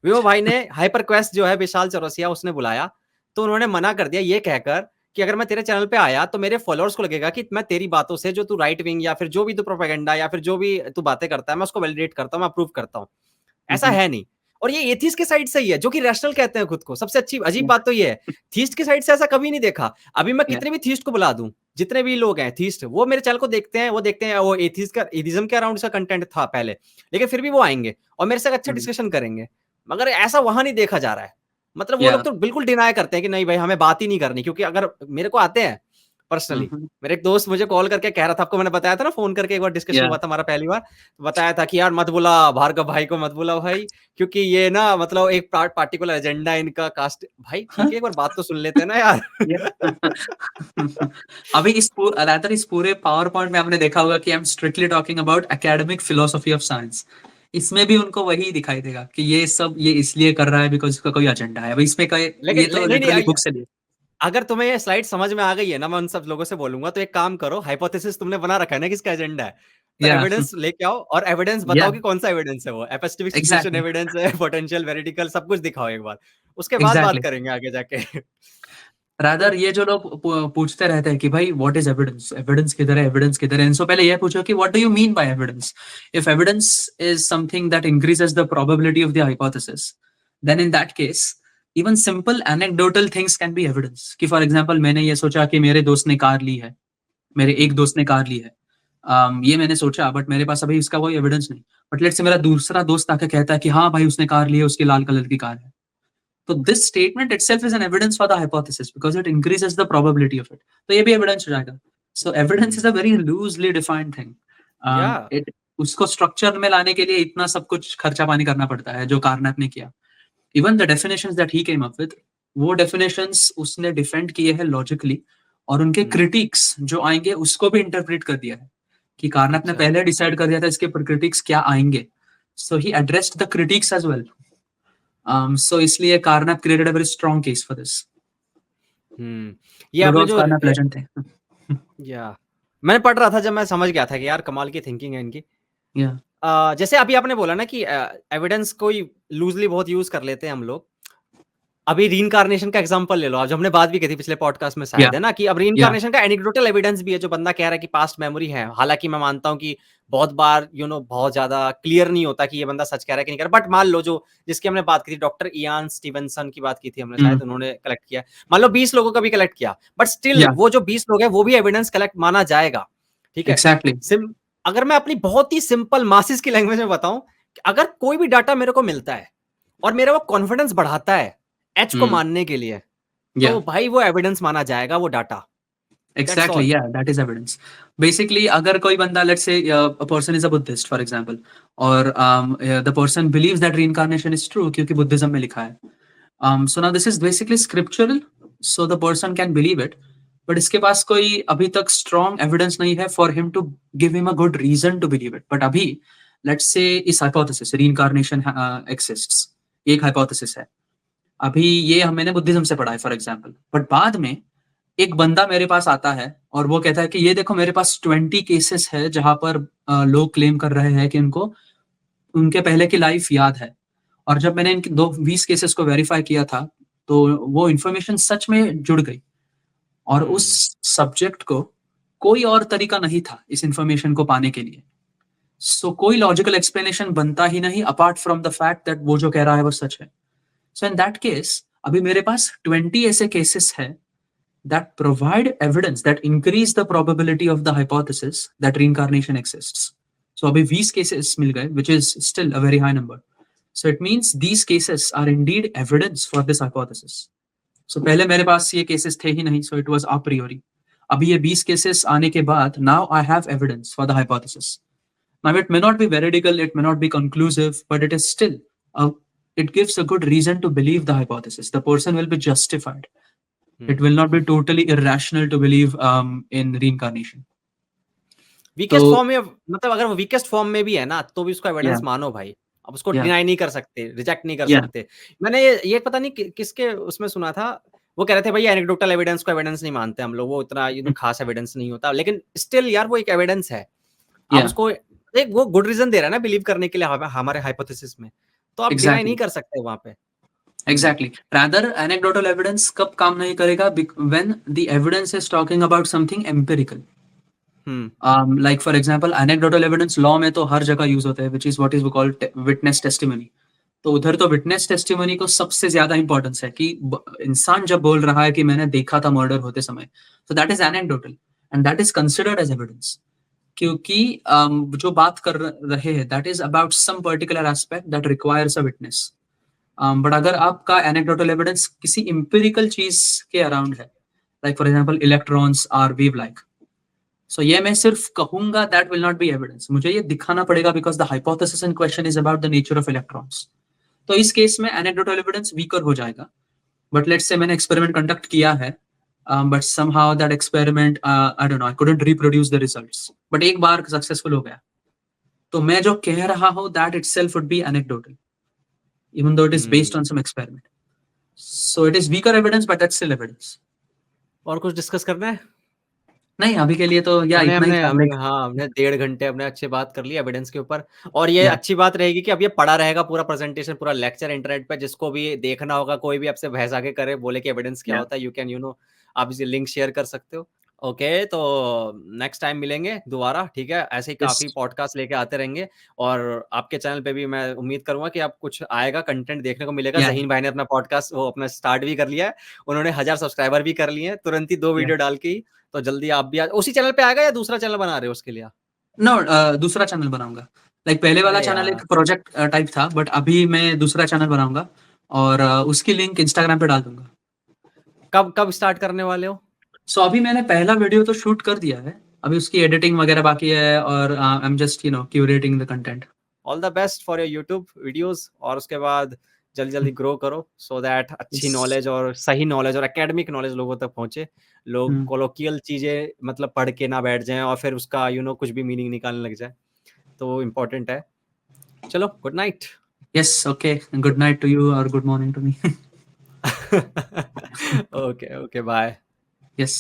विमो भाई ने हाइपर क्वेस्ट जो है विशाल चौरसिया, उसने बुलाया, तो उन्होंने मना कर दिया ये कहकर कि अगर मैं तेरे चैनल पे आया तो मेरे फॉलोअर्स को लगेगा कि मैं तेरी बातों से, जो तू राइट विंग या फिर जो भी तू प्रोपेगेंडा या फिर जो भी तू बातें करता है, मैं उसको वैलिडेट करता हूं, मैं अप्रूव करता हूं। ऐसा है नहीं। और ये एथिस्ट के साइड से ही है, जो कि रैशनल कहते हैं खुद को। सबसे अच्छी अजीब बात तो ये है, थीस्ट के साइड से ऐसा कभी नहीं देखा। अभी मैं Yeah. कितने भी थीस्ट को बुला दूं, जितने भी लोग हैं थीस्ट, वो मेरे चैनल को देखते हैं, वो देखते हैं वो एथिस्ट का, एथिज्म के अराउंड का कंटेंट था पहले, लेकिन फिर भी वो आएंगे और मेरे से अच्छा डिस्कशन करेंगे। मगर ऐसा वहां नहीं देखा जा रहा है। मतलब वो लोग Yeah. तो बिल्कुल डिनाई करते हैं कि नहीं भाई हमें बात ही नहीं करनी, क्योंकि अगर मेरे को आते हैं पर्सनली, मेरे एक दोस्त मुझे कॉल करके कह रहा था, आपको मैंने बताया था ना, फोन करके एक बार डिस्कशन Yeah. हुआ था हमारा पहली बार, तो बताया था कि यार मत बुला भार्गव भाई को, मत बुला भाई, क्योंकि ये ना मतलब एक पार्टिकुलर एजेंडा इनका कास्ट। भाई ठीक है, एक बार बात तो सुन लेते हैं ना यार। अभी इस पूरे पावर पॉइंट में आपने देखा होगा कि I am strictly talking about academic philosophy of science. इसमें भी उनको वही दिखाई देगा कि ये सब ये इसलिए कर रहा है बिकॉज इसका कोई एजेंडा है। अभी इसमें ये तो नहीं लिटरली नहीं, बुक से लिए। अगर तुम्हें ये स्लाइड समझ में आ गई है ना, मैं उन सब लोगों से बोलूंगा तो एक काम करो, हाइपोथेसिस तुमने बना रखा है ना किसका एजेंडा है, तो या एविडेंस लेके आओ और एविडेंस या बताओ कि कौन सा एविडेंस है, वो एपिस्टेमिक सिचुएशन एग्जैक्टली एविडेंस है, पोटेंशियल वेरिडिकल, सब कुछ दिखाओ एक बार, उसके बाद बात एग्जैक्टली। करेंगे आगे जाके। रादर ये जो लोग पूछते रहते हैं कि भाई व्हाट इज एविडेंस, एविडेंस किधर है, एविडेंस किधर है, इनसे पहले ये पूछो कि what do you mean by evidence. If evidence is something that increases the probability of the hypothesis, then in that case even simple anecdotal things can be evidence. कि फॉर एग्जांपल मैंने ये सोचा कि मेरे दोस्त ने कार ली है, मेरे एक दोस्त ने कार ली है, ये मैंने सोचा, बट मेरे पास अभी इसका कोई एविडेंस नहीं। बट लेट्स से मेरा दूसरा दोस्त आके कहता है कि हाँ भाई उसने कार ली है, उसकी लाल कलर की कार है, तो this statement itself is an evidence for the hypothesis because it increases the probability of it. तो ये भी evidence हो जाएगा। So evidence is a very loosely defined thing. या It उसको स्ट्रक्चर में लाने के लिए इतना सब कुछ खर्चा पानी करना पड़ता है जो कार्नैप ने किया। Even the definitions that he came up with, वो definitions उसने डिफेंड किए हैं लॉजिकली, और उनके क्रिटिक्स जो आएंगे उसको भी इंटरप्रेट कर दिया है कि कार्नैप ने अच्छा। पहले डिसाइड कर दिया था इसके क्रिटिक्स क्या आएंगे। So he addressed the critics as well. So इसलिए कार्नैप created a very strong case for this. ये आपने रुडोल्फ जो कार्नैप लेजेंड थे। या मैंने पढ़ रहा था, जब मैं समझ गया था कि यार कमाल की थिंकिंग है इनकी, या जैसे अभी आपने बोला ना कि एविडेंस को लूजली बहुत यूज कर लेते हैं हम लोग। अभी रीइंकार्नेशन का एग्जांपल ले लो, आज हमने बात भी की थी पिछले पॉडकास्ट में या शायद, है ना, कि अब या रीइंकार्नेशन का एनेक्डोटल एविडेंस भी है, जो बंदा कह रहा है कि पास्ट मेमोरी है। हालांकि मैं मानता हूं कि बहुत बार बहुत ज्यादा क्लियर नहीं होता कि ये बंदा सच कह रहा है कि नहीं कह रहा, बट मान लो जो जिसकी हमने बात की थी, डॉक्टर इयान स्टीवनसन की बात की थी हमने, शायद उन्होंने कलेक्ट किया। मान लो 20 लोगों का भी कलेक्ट किया, बट स्टिल या वो जो 20 लोग हैं वो भी एविडेंस कलेक्ट माना जाएगा। ठीक है। एग्जैक्टली सिम अगर मैं अपनी बहुत ही सिंपल मासिस की लैंग्वेज में बताऊं, अगर कोई भी डाटा मेरे को मिलता है और मेरा वो कॉन्फिडेंस बढ़ाता है एच को मानने के लिए, या तो भाई वो एविडेंस माना जाएगा, वो data. That's exactly, all. yeah, that is evidence. Basically, अगर कोई बंदा, let's say a person is a Buddhist for example, और the person believes that reincarnation is true क्योंकि बुद्धिज्म में लिखा है. So now this is basically scriptural, so the person can believe it, but इसके पास कोई अभी तक strong evidence नहीं है for him to give him a good reason to believe it. But अभी let's say इस hypothesis reincarnation exists, एक hypothesis है. अभी ये मैंने बुद्धिज्म से पढ़ा है फॉर एग्जाम्पल, बट बाद में एक बंदा मेरे पास आता है और वो कहता है कि ये देखो मेरे पास 20 केसेस है जहां पर लोग क्लेम कर रहे हैं कि उनको उनके पहले की लाइफ याद है, और जब मैंने इनके 20 केसेस को वेरीफाई किया था तो वो इन्फॉर्मेशन सच में जुड़ गई, और उस सब्जेक्ट को कोई और तरीका नहीं था इस इंफॉर्मेशन को पाने के लिए. सो कोई लॉजिकल एक्सप्लेनेशन बनता ही नहीं apart from the fact that वो जो कह रहा है वो सच है. सो इन दैट केस अभी मेरे पास 20 ऐसे केसेस है that provide evidence that increase the probability of the hypothesis that reincarnation exists. So abhi 20 cases mil gaye, which is still a very high number. So it means these cases are indeed evidence for this hypothesis. So pehle mere paas ye cases the hi nahi, so it was a priori. Abhi ye 20 cases aane ke baad, now I have evidence for the hypothesis. Now it may not be veridical, it may not be conclusive, but it is still it gives a good reason to believe the hypothesis. The person will be justified. It will not be totally irrational to believe in reincarnation. Weakest तो फॉर्म में, मतलब अगर वो वीकेस्ट फॉर्म में भी है ना, तो भी उसको या एविडेंस मानो भाई। अब उसको या डिनाई नहीं कर सकते, रिजेक्ट नहीं कर या सकते। मैंने ये पता नहीं किसके उसमें सुना था, वो कह रहे थे भाई एनेक्डोटल एविडेंस को एविडेंस नहीं मानते हम लोग, वो इतना खास एविडेंस नहीं होता, लेकिन स्टिल यार वो एक एविडेंस है। आप या उसको एक वो गुड रीजन दे रहा है ना बिलीव करने के लिए हमारे हाइपोथेसिस में, तो आप डिनाई नहीं एग्जैक्टली कर सकते वहां पे। एग्जैक्टली. रादर एनेक्डोटल एविडेंस कब काम नहीं करेगा? When the evidence is talking about something empirical. Like for example anecdotal evidence law में तो हर जगह यूज होता है, which is what is called witness testimony. तो उधर तो विटनेस टेस्टिमनी को सबसे ज्यादा इंपॉर्टेंस है कि इंसान जब बोल रहा है कि मैंने देखा था मर्डर होते समय, तो that is anecdotal and that is considered as evidence. क्योंकि जो बात कर रहे हैं that is about some particular aspect that requires a witness. But अगर आपका एनेक्डोटल एविडेंस किसी इंपेरिकल चीज के अराउंड है, like for example electrons are wave like, so ये मैं सिर्फ कहूंगा that will not be evidence, मुझे ये दिखाना पड़ेगा because the hypothesis in question is about the nature of electrons. तो इस केस में एनेक्डोटल एविडेंस वीकर हो जाएगा. बट लेट्स से मैंने एक्सपेरिमेंट कंडक्ट किया है, but somehow that experiment I don't know, I couldn't reproduce the results, but एक बार सक्सेसफुल हो गया, तो मैं जो कह रहा हूँ that itself would be anecdotal even though it is based on some experiment. So it is weaker evidence but that's still evidence. और कुछ डिस्कस करना है? नहीं अभी के लिए तो या हमने इतना ही हमने था हमने लाइक. हाँ, हमने 1.5 घंटे हमने अच्छी बात कर ली एविडेंस के ऊपर। और ये या अच्छी बात रहेगी कि अब ये पड़ा रहेगा पूरा प्रेजेंटेशन, पूरा लेक्चर इंटरनेट पे, जिसको भी देखना होगा, कोई भी आपसे बहस आके करे, बोले कि एविडेंस क्या या होता है, यू कैन आप इसे लिंक शेयर कर सकते हो। ओके, तो नेक्स्ट टाइम मिलेंगे दोबारा, ठीक है? ऐसे ही यस काफ़ी पॉडकास्ट लेके आते रहेंगे, और आपके चैनल पे भी मैं उम्मीद करूँगा कि आप कुछ आएगा, कंटेंट देखने को मिलेगा। या ज़हीन भाई ने अपना पॉडकास्ट वो अपना स्टार्ट भी कर लिया है। उन्होंने 1000 सब्सक्राइबर भी कर लिए हैं, तुरंत ही 2 या वीडियो डाल के ही। तो जल्दी आप भी उसी चैनल पे आएगा या दूसरा चैनल बना रहे हो उसके लिए? नो दूसरा चैनल बनाऊंगा. लाइक पहले वाला अरे चैनल यार! एक प्रोजेक्ट टाइप था, बट अभी मैं दूसरा चैनल बनाऊंगा और उसकी लिंक इंस्टाग्राम पे डाल दूंगा. कब कब स्टार्ट करने वाले हो? सो अभी मैंने पहला वीडियो तो शूट कर दिया है, अभी उसकी एडिटिंग वगैरह बाकी है, और I am just curating the content. All the best for your YouTube videos, और उसके बाद जल्दी जल्दी ग्रो करो, सो दैट अच्छी यस. नॉलेज और सही नॉलेज और एकेडमिक नॉलेज लोगों तक पहुंचे। लोग कोलोकियल चीजें मतलब पढ़ के ना बैठ जाएं और फिर उसका कुछ भी मीनिंग निकालने लग जाए, तो वो इम्पोर्टेंट है। चलो, good night. Yes okay, good night to you और good morning to me. Okay okay, bye. Yes.